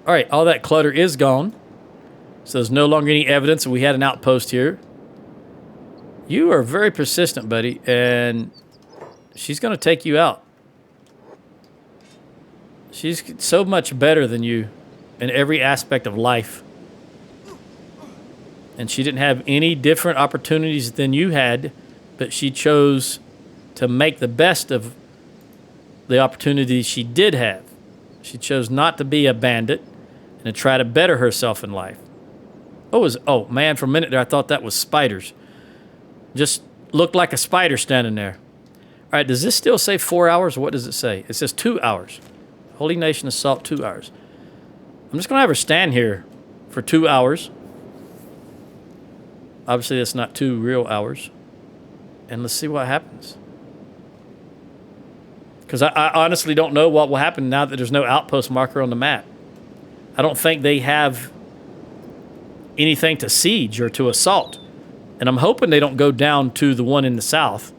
All right, all that clutter is gone. So there's no longer any evidence that we had an outpost here. You are very persistent, buddy, and she's going to take you out. She's so much better than you in every aspect of life. And she didn't have any different opportunities than you had, but she chose to make the best of the opportunities she did have. She chose not to be a bandit and to try to better herself in life. Oh, man, for a minute there, I thought that was spiders. Just looked like a spider standing there. All right, does this still say 4 hours, or what does it say? It says 2 hours. Holy Nation Assault, 2 hours. I'm just going to have her stand here for 2 hours. Obviously, that's not 2 real hours. And let's see what happens. Because I honestly don't know what will happen now that there's no outpost marker on the map. I don't think they have anything to siege or to assault. And I'm hoping they don't go down to the one in the south.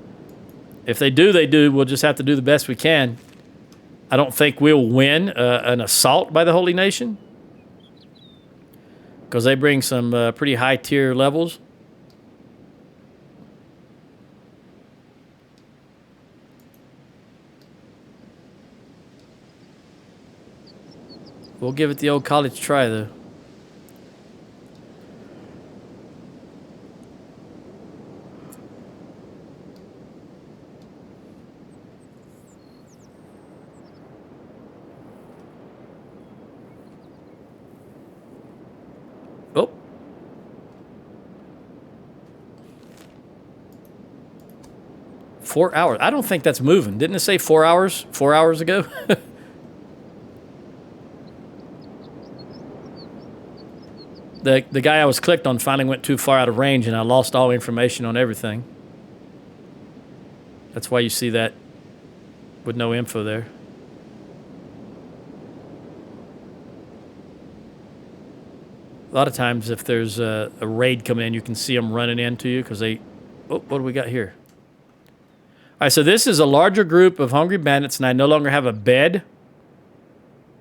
If they do, they do. We'll just have to do the best we can. I don't think we'll win an assault by the Holy Nation. Because they bring some pretty high tier levels. We'll give it the old college try, though. Oh. Four hours. I don't think that's moving. Didn't it say 4 hours 4 hours ago? The guy I was clicked on finally went too far out of range, and I lost all information on everything. That's why you see that with no info there. A lot of times if there's a raid coming in, you can see them running into you because they... Oh, what do we got here? All right, so this is a larger group of hungry bandits, and I no longer have a bed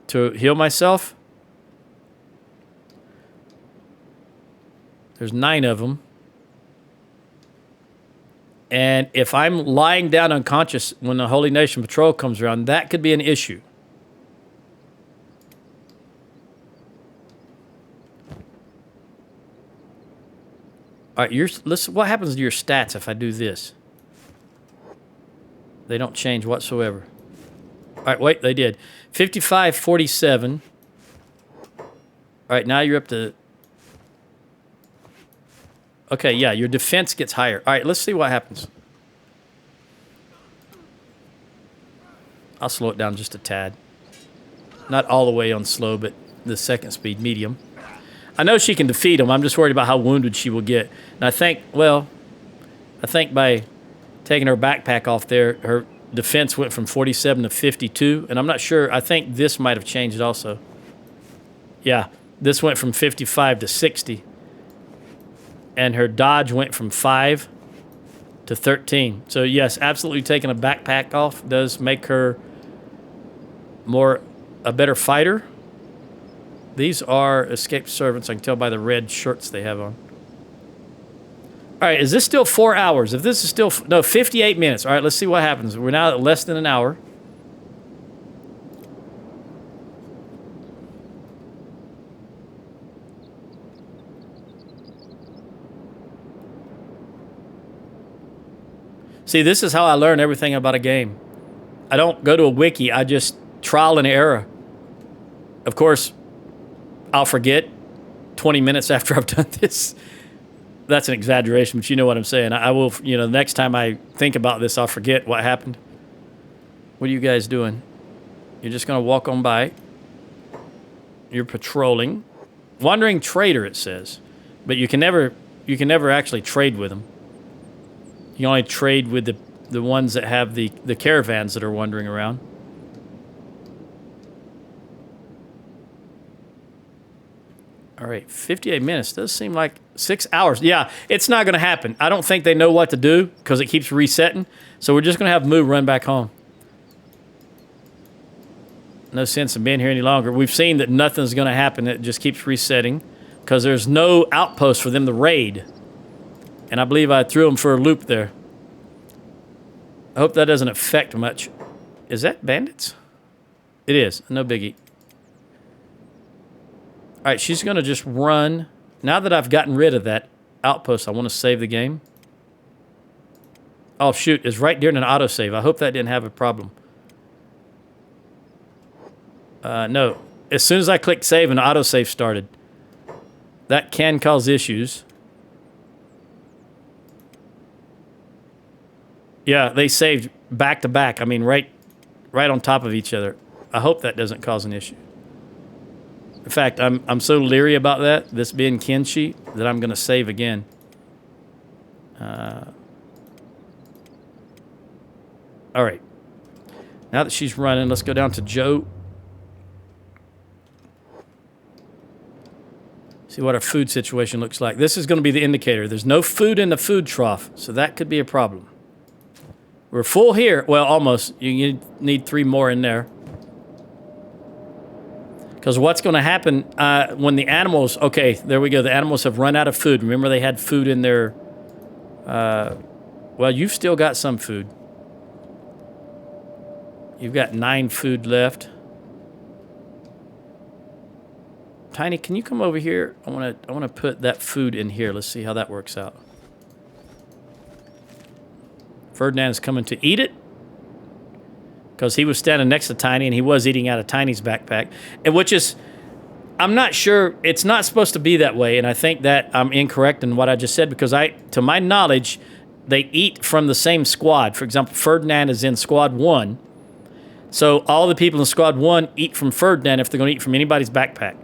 to heal myself. There's 9 of them. And if I'm lying down unconscious when the Holy Nation Patrol comes around, that could be an issue. All right, listen, what happens to your stats if I do this? They don't change whatsoever. All right, wait, they did. 55, 47. All right, now you're up to... Okay, yeah, your defense gets higher. All right, let's see what happens. I'll slow it down just a tad. Not all the way on slow, but the second speed, medium. I know she can defeat him. I'm just worried about how wounded she will get. And I think by taking her backpack off there, her defense went from 47 to 52. And I'm not sure. I think this might have changed also. Yeah, this went from 55 to 60. And her dodge went from 5 to 13. So, yes, absolutely taking a backpack off does make her a better fighter. These are escaped servants. I can tell by the red shirts they have on. All right, is this still 4 hours? If this is still... No, 58 minutes. All right, let's see what happens. We're now at less than an hour. See, this is how I learn everything about a game. I don't go to a wiki. I just trial and error. Of course, I'll forget 20 minutes after I've done this. That's an exaggeration, but you know what I'm saying. I will, the next time I think about this, I'll forget what happened. What are you guys doing? You're just going to walk on by. You're patrolling. Wandering trader, it says. But you can never actually trade with them. You can only trade with the ones that have the caravans that are wandering around. All right, 58 minutes. Does seem like 6 hours. Yeah, it's not going to happen. I don't think they know what to do because it keeps resetting. So we're just going to have Moo run back home. No sense in being here any longer. We've seen that nothing's going to happen. It just keeps resetting because there's no outpost for them to raid. And I believe I threw them for a loop there. I hope that doesn't affect much. Is that bandits? It is. No biggie. All right, she's going to just run. Now that I've gotten rid of that outpost, I want to save the game. Oh, shoot. It's right during an autosave. I hope that didn't have a problem. No. As soon as I clicked save, an autosave started. That can cause issues. Yeah, they saved back to back. I mean, right on top of each other. I hope that doesn't cause an issue. In fact, I'm so leery about that, this being Kenshi, that I'm going to save again. All right. Now that she's running, let's go down to Joe. See what our food situation looks like. This is going to be the indicator. There's no food in the food trough, so that could be a problem. We're full here. Well, almost. You need 3 more in there. Because what's going to happen when the animals... Okay, there we go. The animals have run out of food. Remember they had food in their... well, you've still got some food. You've got 9 food left. Tiny, can you come over here? I want to put that food in here. Let's see how that works out. Ferdinand's coming to eat it. Because he was standing next to Tiny, and he was eating out of Tiny's backpack. And which is, I'm not sure, it's not supposed to be that way, and I think that I'm incorrect in what I just said, because to my knowledge, they eat from the same squad. For example, Ferdinand is in Squad 1, so all the people in Squad 1 eat from Ferdinand if they're going to eat from anybody's backpack.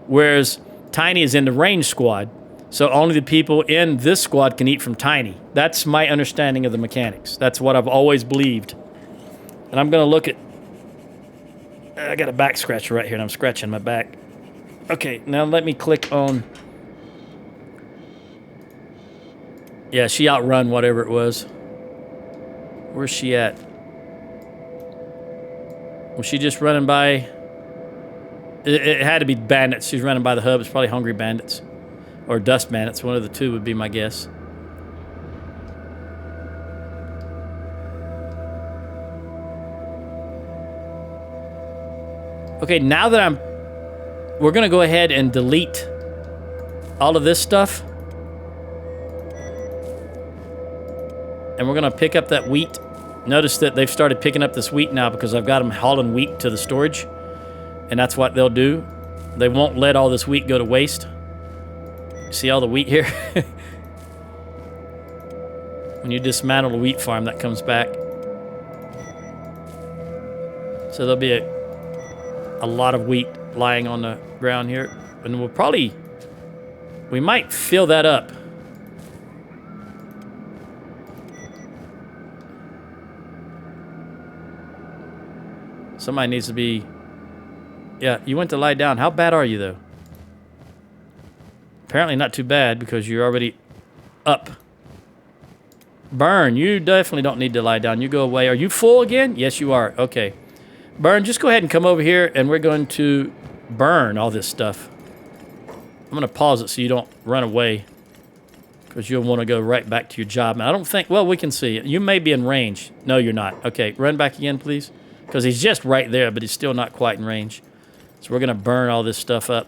Whereas Tiny is in the range squad, so only the people in this squad can eat from Tiny. That's my understanding of the mechanics. That's what I've always believed. And I'm going to look at... I got a back scratcher right here, and I'm scratching my back. Okay, now let me click on... Yeah, she outrun whatever it was. Where's she at? Was she just running by... It had to be bandits. She's running by the hub. It's probably hungry bandits. Or dust bandits. One of the two would be my guess. Okay, now that we're going to go ahead and delete all of this stuff. And we're going to pick up that wheat. Notice that they've started picking up this wheat now because I've got them hauling wheat to the storage. And that's what they'll do. They won't let all this wheat go to waste. See all the wheat here? When you dismantle a wheat farm, that comes back. So there'll be a lot of wheat lying on the ground here. And we might fill that up. Somebody needs to be... Yeah, you went to lie down. How bad are you, though? Apparently not too bad because you're already up. Burn, you definitely don't need to lie down. You go away. Are you full again? Yes, you are. Okay. Burn, just go ahead and come over here, and we're going to burn all this stuff. I'm going to pause it so you don't run away because you'll want to go right back to your job. And I don't think... Well, we can see it. You may be in range. No, you're not. Okay, run back again, please. Because he's just right there, but he's still not quite in range. So we're going to burn all this stuff up.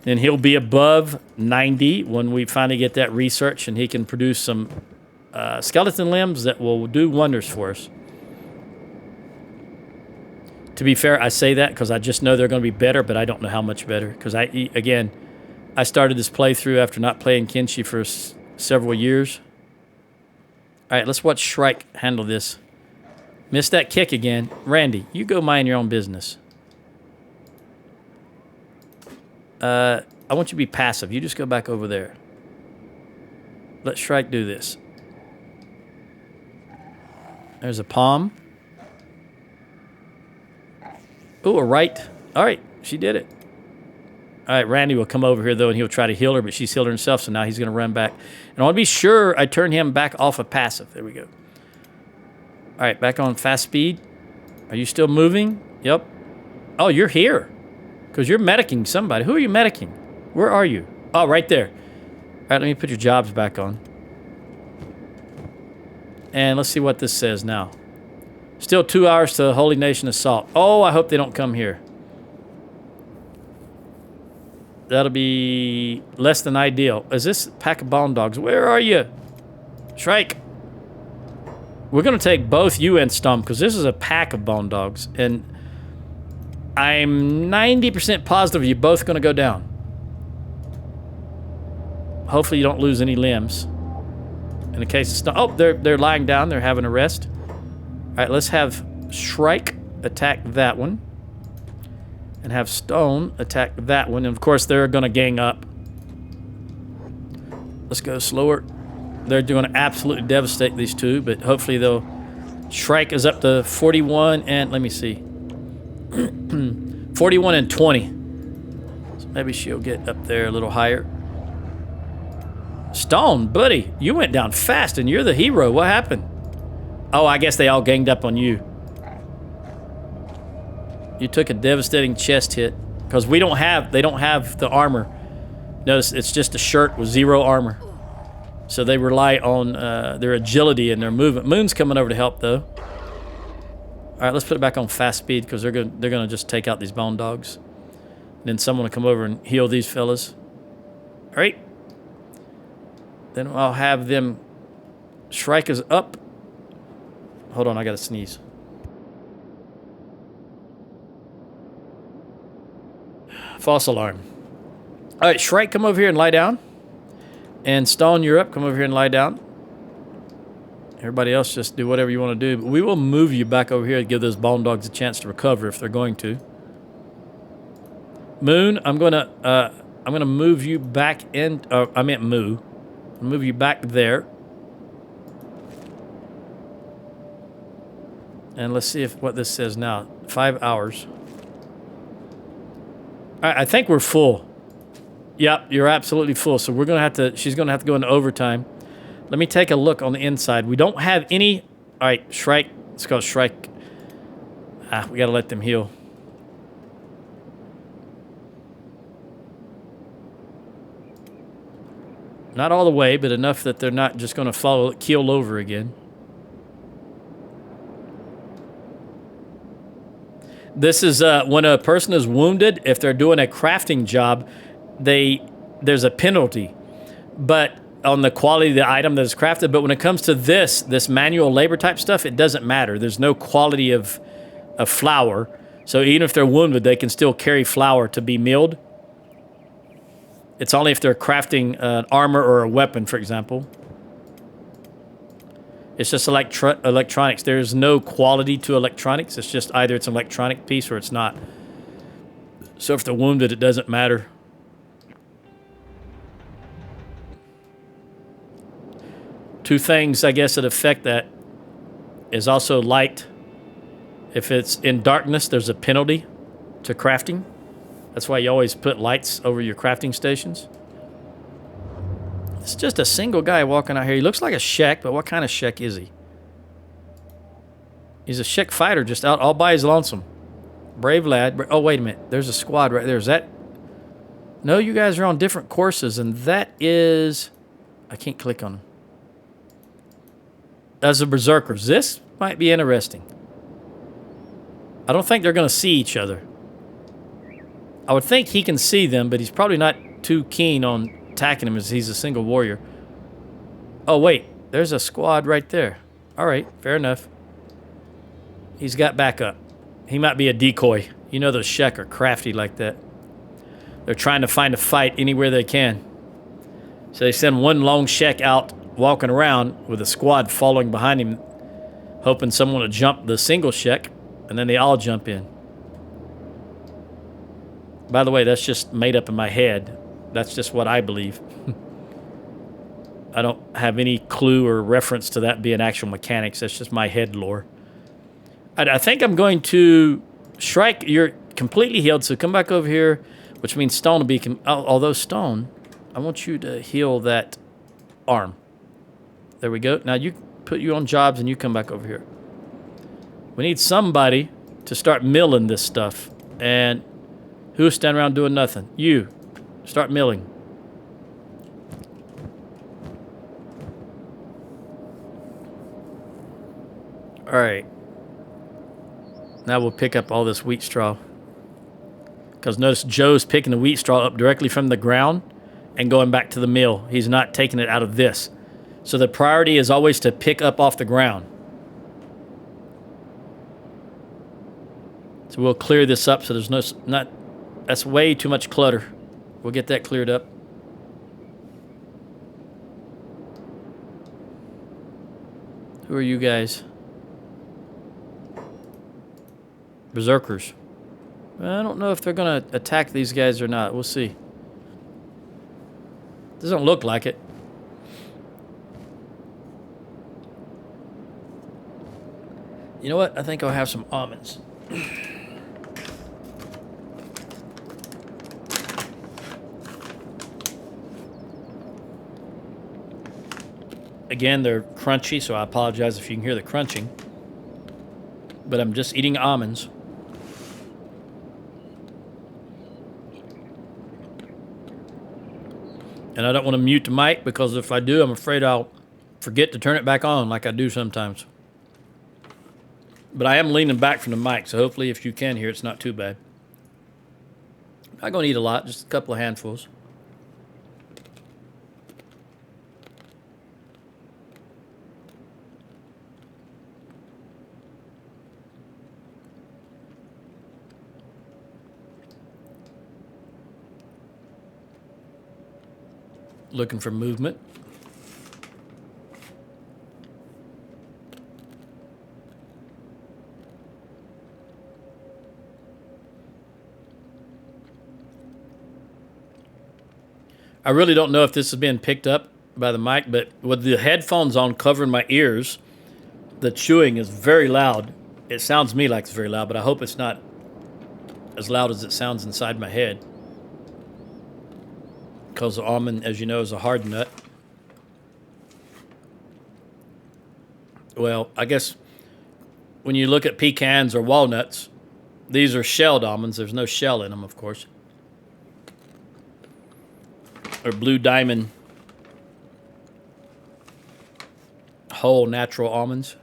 Then he'll be above 90 when we finally get that research and he can produce some skeleton limbs that will do wonders for us. To be fair, I say that because I just know they're going to be better, but I don't know how much better. Because again, I started this playthrough after not playing Kenshi for several years. All right, let's watch Shrike handle this. Missed that kick again. Randy, you go mind your own business. I want you to be passive. You just go back over there. Let Shrike do this. There's a palm. Ooh, a right. All right, she did it. All right, Randy will come over here, though, and he'll try to heal her, but she's healed herself, so now he's going to run back. And I want to be sure I turn him back off of passive. There we go. All right, back on fast speed. Are you still moving? Yep. Oh, you're here. Because you're medicing somebody. Who are you medicing? Where are you? Oh, right there. All right, let me put your jobs back on. And let's see what this says now. Still 2 hours to Holy Nation assault. Oh, I hope they don't come here. That'll be less than ideal. Is this a pack of bone dogs? Where are you? Shrike. We're going to take both you and Stump because this is a pack of bone dogs. And I'm 90% positive you're both going to go down. Hopefully you don't lose any limbs. In the case of Stump. Oh, they're lying down. They're having a rest. All right, let's have Shrike attack that one. And have Stone attack that one. And, of course, they're going to gang up. Let's go slower. They're going to absolutely devastate these two, but hopefully they'll... Shrike is up to 41 and... Let me see. 41 and 20. So maybe she'll get up there a little higher. Stone, buddy, you went down fast and you're the hero. What happened? Oh, I guess they all ganged up on you. You took a devastating chest hit because they don't have the armor. Notice it's just a shirt with 0 armor. So they rely on their agility and their movement. Moon's coming over to help though. All right, let's put it back on fast speed because they're gonna just take out these bone dogs. And then someone will come over and heal these fellas. All right. Then I'll have them. Shrike is up. Hold on, I gotta sneeze. False alarm. All right, Shrike, come over here and lie down. And Stone, you're up. Come over here and lie down. Everybody else, just do whatever you want to do. But we will move you back over here to give those bone dogs a chance to recover if they're going to. Moon, I'm gonna move you back in. I meant Moo. I'll move you back there. And let's see what this says now. 5 hours. All right, I think we're full. Yep, you're absolutely full. So we're gonna have to. She's gonna have to go into overtime. Let me take a look on the inside. We don't have any. All right, Shrike. Let's go, Shrike. We gotta let them heal. Not all the way, but enough that they're not just gonna keel over again. This is when a person is wounded. If they're doing a crafting job, there's a penalty, but on the quality of the item that is crafted. But when it comes to this manual labor type stuff, it doesn't matter. There's no quality of flour, so even if they're wounded, they can still carry flour to be milled. It's only if they're crafting an armor or a weapon, for example. It's just electronics. There's no quality to electronics. It's just either it's an electronic piece or it's not. So if they're wounded, it doesn't matter. Two things, I guess, that affect that is also light. If it's in darkness, there's a penalty to crafting. That's why you always put lights over your crafting stations. It's just a single guy walking out here. He looks like a Shek, but what kind of Shek is he? He's a Shek fighter just out all by his lonesome. Brave lad. Oh, wait a minute. There's a squad right there. Is that... No, you guys are on different courses, and that is... I can't click on him. That's the Berserkers. This might be interesting. I don't think they're going to see each other. I would think he can see them, but he's probably not too keen on attacking him as he's a single warrior. Oh, wait. There's a squad right there. All right, fair enough. He's got backup. He might be a decoy. You know those Shek are crafty like that. They're trying to find a fight anywhere they can. So they send one lone Shek out walking around with a squad following behind him, hoping someone will jump the single Shek, and then they all jump in. By the way, that's just made up in my head. That's just what I believe. I don't have any clue or reference to that being actual mechanics. That's just my head lore. I think I'm going to Shrike. You're completely healed, so come back over here, which means Stone will be... although Stone, I want you to heal that arm. There we go. Now you put you on jobs and you come back over here. We need somebody to start milling this stuff. And who's standing around doing nothing? You. Start milling. All right. Now we'll pick up all this wheat straw. Because notice Joe's picking the wheat straw up directly from the ground and going back to the mill. He's not taking it out of this. So the priority is always to pick up off the ground. So we'll clear this up so there's not that's way too much clutter. We'll get that cleared up. Who are you guys? Berserkers. I don't know if they're going to attack these guys or not. We'll see. Doesn't look like it. You know what? I think I'll have some almonds. Again, they're crunchy, so I apologize if you can hear the crunching. But I'm just eating almonds. And I don't want to mute the mic because if I do, I'm afraid I'll forget to turn it back on like I do sometimes. But I am leaning back from the mic, so hopefully if you can hear, it's not too bad. I'm not going to eat a lot, just a couple of handfuls. Looking for movement. I really don't know if this is being picked up by the mic, but with the headphones on covering my ears, the chewing is very loud. It sounds to me like it's very loud, but I hope it's not as loud as it sounds inside my head. Because the almond, as you know, is a hard nut. Well, I guess when you look at pecans or walnuts, these are shelled almonds. There's no shell in them, of course. Or blue diamond whole natural almonds.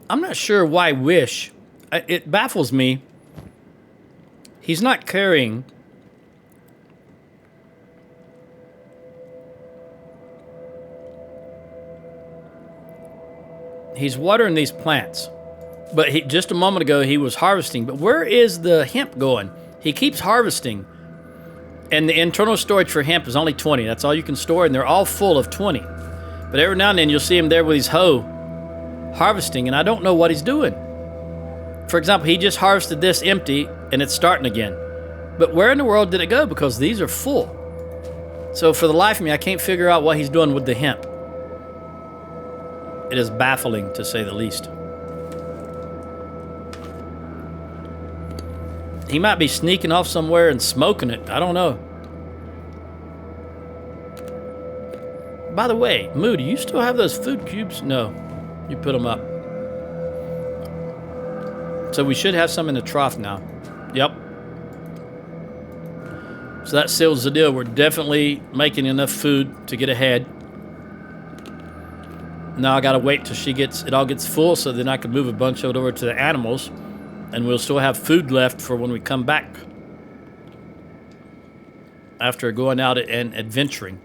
I'm not sure why Wish. It baffles me. He's not carrying. He's watering these plants. But just a moment ago, he was harvesting. But where is the hemp going? He keeps harvesting. And the internal storage for hemp is only 20. That's all you can store, and they're all full of 20. But every now and then, you'll see him there with his hoe harvesting, and I don't know what he's doing. For example, he just harvested this empty, and it's starting again. But where in the world did it go? Because these are full. So for the life of me, I can't figure out what he's doing with the hemp. It is baffling, to say the least. He might be sneaking off somewhere and smoking it. I don't know. By the way, Moo, do you still have those food cubes? No. You put them up. So we should have some in the trough now. Yep. So that seals the deal. We're definitely making enough food to get ahead. Now I gotta wait till it all gets full, so then I can move a bunch of it over to the animals. And we'll still have food left for when we come back. After going out and adventuring.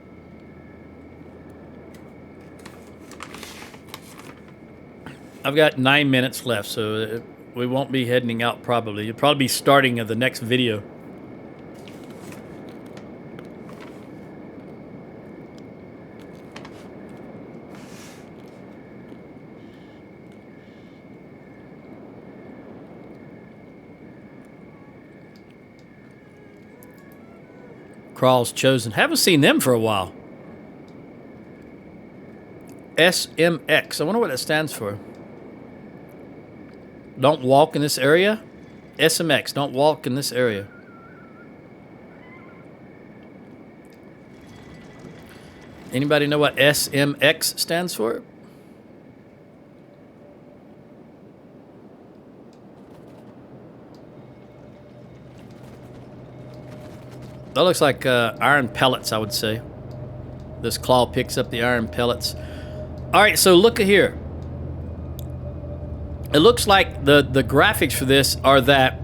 I've got 9 minutes left, so we won't be heading out probably. It'll probably be starting of the next video. Crawl's chosen. Haven't seen them for a while. SMX. I wonder what that stands for. Don't walk in this area? SMX. Don't walk in this area. Anybody know what SMX stands for? That looks like iron pellets, I would say. This claw picks up the iron pellets. All right, so look at here. It looks like the graphics for this are that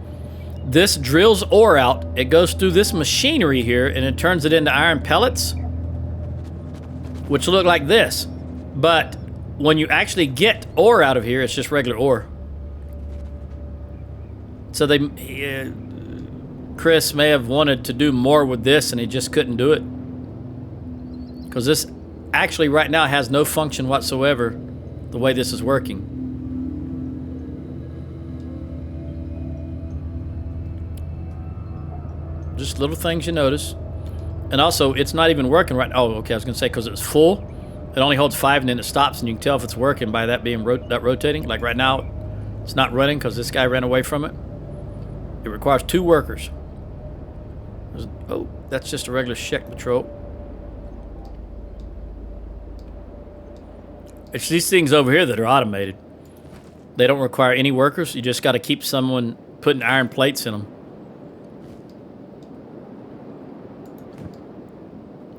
this drills ore out. It goes through this machinery here, and it turns it into iron pellets, which look like this. But when you actually get ore out of here, it's just regular ore. So they... Chris may have wanted to do more with this and he just couldn't do it. Because this actually right now has no function whatsoever the way this is working. Just little things you notice. And also, it's not even working right now. Oh, okay, I was going to say because it was full. It only holds 5 and then it stops, and you can tell if it's working by that being rotating. Like right now, it's not running because this guy ran away from it. It requires 2 workers. Oh, that's just a regular check patrol. It's these things over here that are automated. They don't require any workers. You just got to keep someone putting iron plates in them.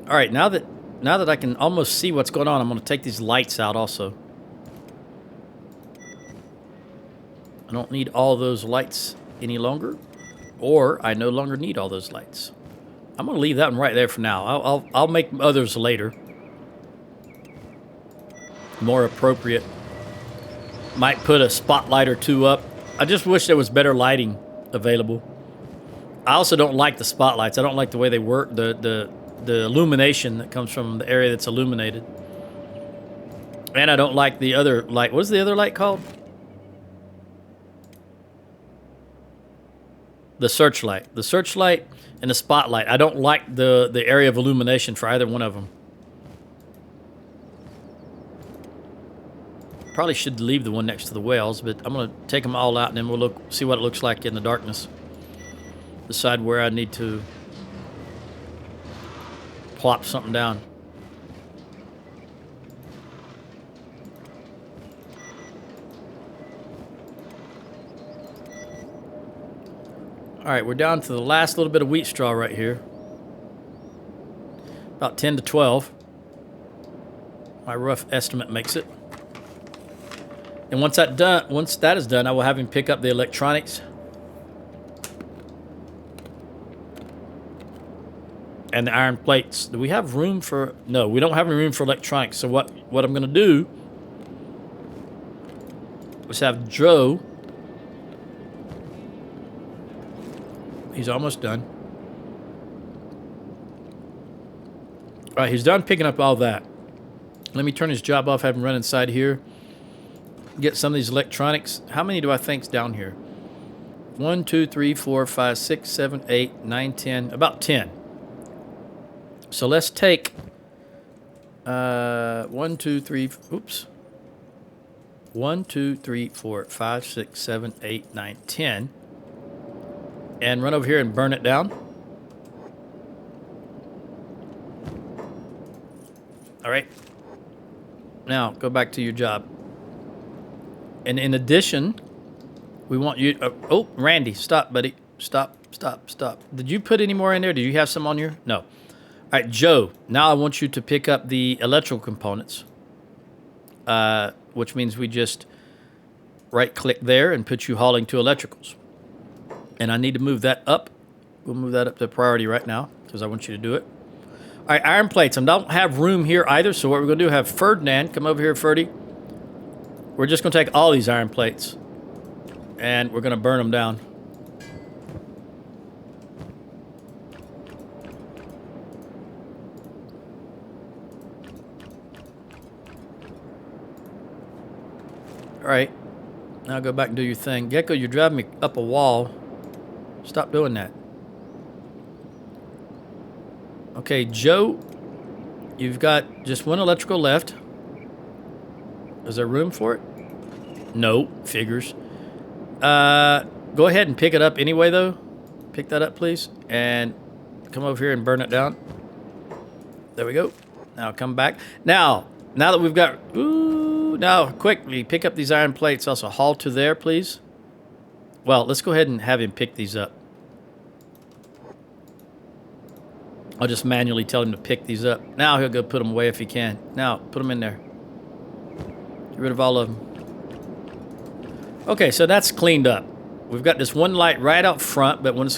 All right, now that I can almost see what's going on, I'm going to take these lights out also. I don't need all those lights any longer. Or I no longer need all those lights. I'm going to leave that one right there for now. I'll make others later. More appropriate. Might put a spotlight or 2 up. I just wish there was better lighting available. I also don't like the spotlights. I don't like the way they work. The illumination that comes from the area that's illuminated. And I don't like the other light. What is the other light called? The searchlight. The searchlight and the spotlight. I don't like the area of illumination for either one of them. Probably should leave the one next to the wells, but I'm going to take them all out and then we'll see what it looks like in the darkness. Decide where I need to plop something down. All right, we're down to the last little bit of wheat straw right here. About 10 to 12. My rough estimate makes it. And once that is done, I will have him pick up the electronics. And the iron plates. Do we have room for... No, we don't have any room for electronics. So what I'm going to do is have Joe... He's almost done. All right, he's done picking up all that. Let me turn his job off, have him run inside here. Get some of these electronics. How many do I think's down here? 1, 2, 3, 4, 5, 6, 7, 8, 9, 10. About 10. So let's take 1, 2, 3, oops. 1, 2, 3, 4, 5, 6, 7, 8, 9, 10. And run over here and burn it down. All right. Now, go back to your job. And in addition, we want you... oh, Randy, stop, buddy. Stop. Did you put any more in there? Did you have some on your... No. All right, Joe, now I want you to pick up the electrical components. Which means we just right-click there and put you hauling to electricals. And I need to move that up. We'll move that up to priority right now because I want you to do it. All right, iron plates. I don't have room here either, so what we're going to do, have Ferdinand come over here, Ferdy. We're just going to take all these iron plates, and we're going to burn them down. All right, now go back and do your thing. Gecko, you're driving me up a wall. Stop doing that. Okay, Joe, you've got just one electrical left. Is there room for it? No, figures. Go ahead and pick it up anyway, though. Pick that up, please. And come over here and burn it down. There we go. Now come back. Now that we've got... Ooh, now, quickly, pick up these iron plates. Also, haul to there, please. Well, let's go ahead and have him pick these up. I'll just manually tell him to pick these up. Now he'll go put them away if he can. Now, put them in there. Get rid of all of them. Okay, so that's cleaned up. We've got this one light right out front, but once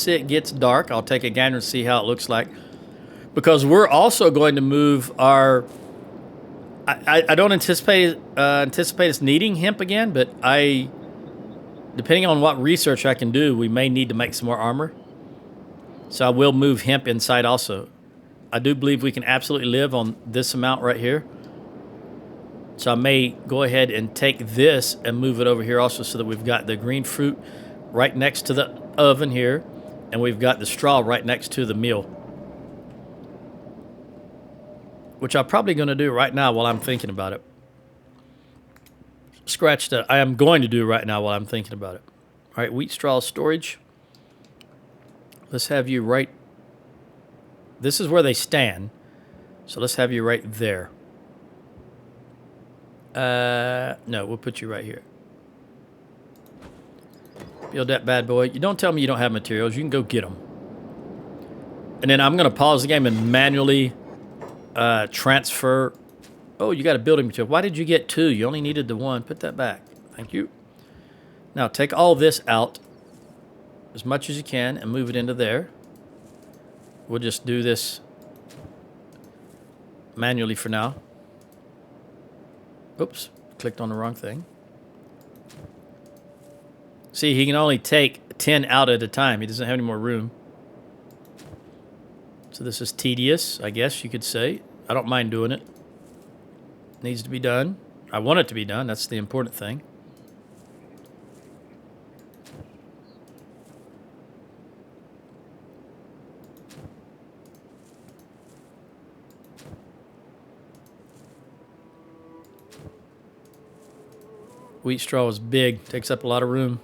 it gets dark, I'll take a gander and see how it looks like. Because we're also going to move our... I don't anticipate us needing hemp again, but depending on what research I can do, we may need to make some more armor. So I will move hemp inside also. I do believe we can absolutely live on this amount right here. So I may go ahead and take this and move it over here also so that we've got the green fruit right next to the oven here. And we've got the straw right next to the meal. Which I'm probably going to do right now while I'm thinking about it. Scratch that. I am going to do right now while I'm thinking about it. All right, wheat straw storage. Let's have you right... This is where they stand. So let's have you right there. No, we'll put you right here. Build that bad boy. You don't tell me you don't have materials. You can go get them. And then I'm going to pause the game and manually transfer... Oh, you got a building material. Why did you get two? You only needed the one. Put that back. Thank you. Now, take all this out as much as you can and move it into there. We'll just do this manually for now. Oops, clicked on the wrong thing. See, he can only take 10 out at a time. He doesn't have any more room. So this is tedious, I guess you could say. I don't mind doing it. Needs to be done. I want it to be done. That's the important thing. Wheat straw is big, takes up a lot of room.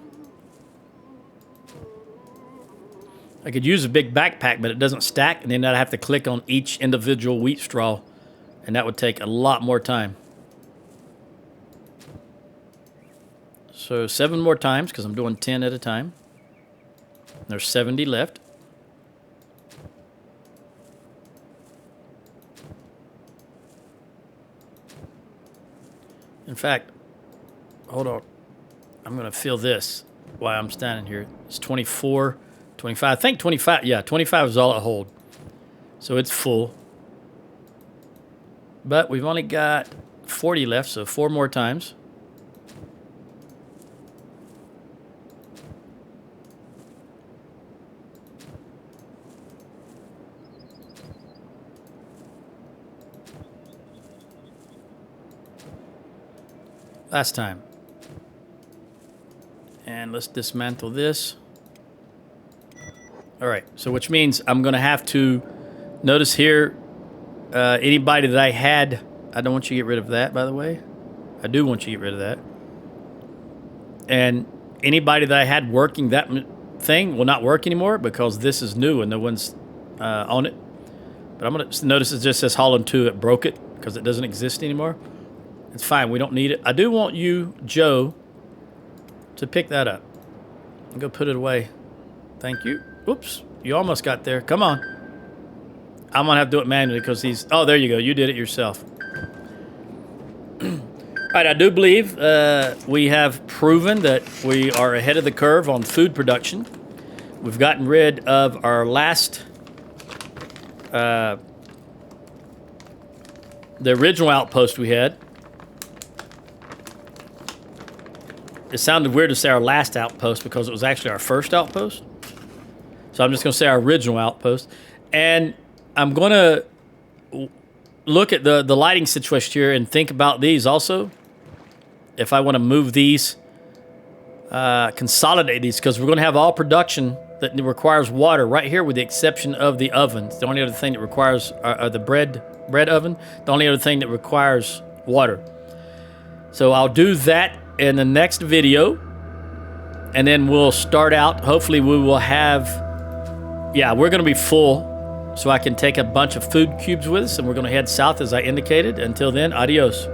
I could use a big backpack, but it doesn't stack, and then I'd have to click on each individual wheat straw, and that would take a lot more time. So 7 more times, because I'm doing 10 at a time. There's 70 left. In fact, hold on. I'm going to fill this while I'm standing here. It's 24, 25. I think 25. Yeah, 25 is all I hold. So it's full. But we've only got 40 left, so 4 more times. Last time. And let's dismantle this. All right, so which means I'm going to have to notice here anybody that I had. I don't want you to get rid of that, by the way. I do want you to get rid of that. And anybody that I had working that thing will not work anymore because this is new and no one's on it. But I'm going to notice it just says Holland 2. It broke it because it doesn't exist anymore. It's fine. We don't need it. I do want you, Joe, to pick that up and go put it away. Thank you. Oops. You almost got there. Come on. I'm going to have to do it manually because he's... Oh, there you go. You did it yourself. All right, I do believe we have proven that we are ahead of the curve on food production. We've gotten rid of our last, the original outpost we had. It sounded weird to say our last outpost because it was actually our first outpost. So I'm just going to say our original outpost. And I'm going to look at the lighting situation here and think about these also. If I want to move these, consolidate these, because we're going to have all production that requires water right here with the exception of the ovens. The only other thing that requires the bread oven. The only other thing that requires water. So I'll do that in the next video, and then we'll start out. Hopefully we will have, yeah, we're going to be full, so I can take a bunch of food cubes with us, and we're going to head south as I indicated. Until then, adios.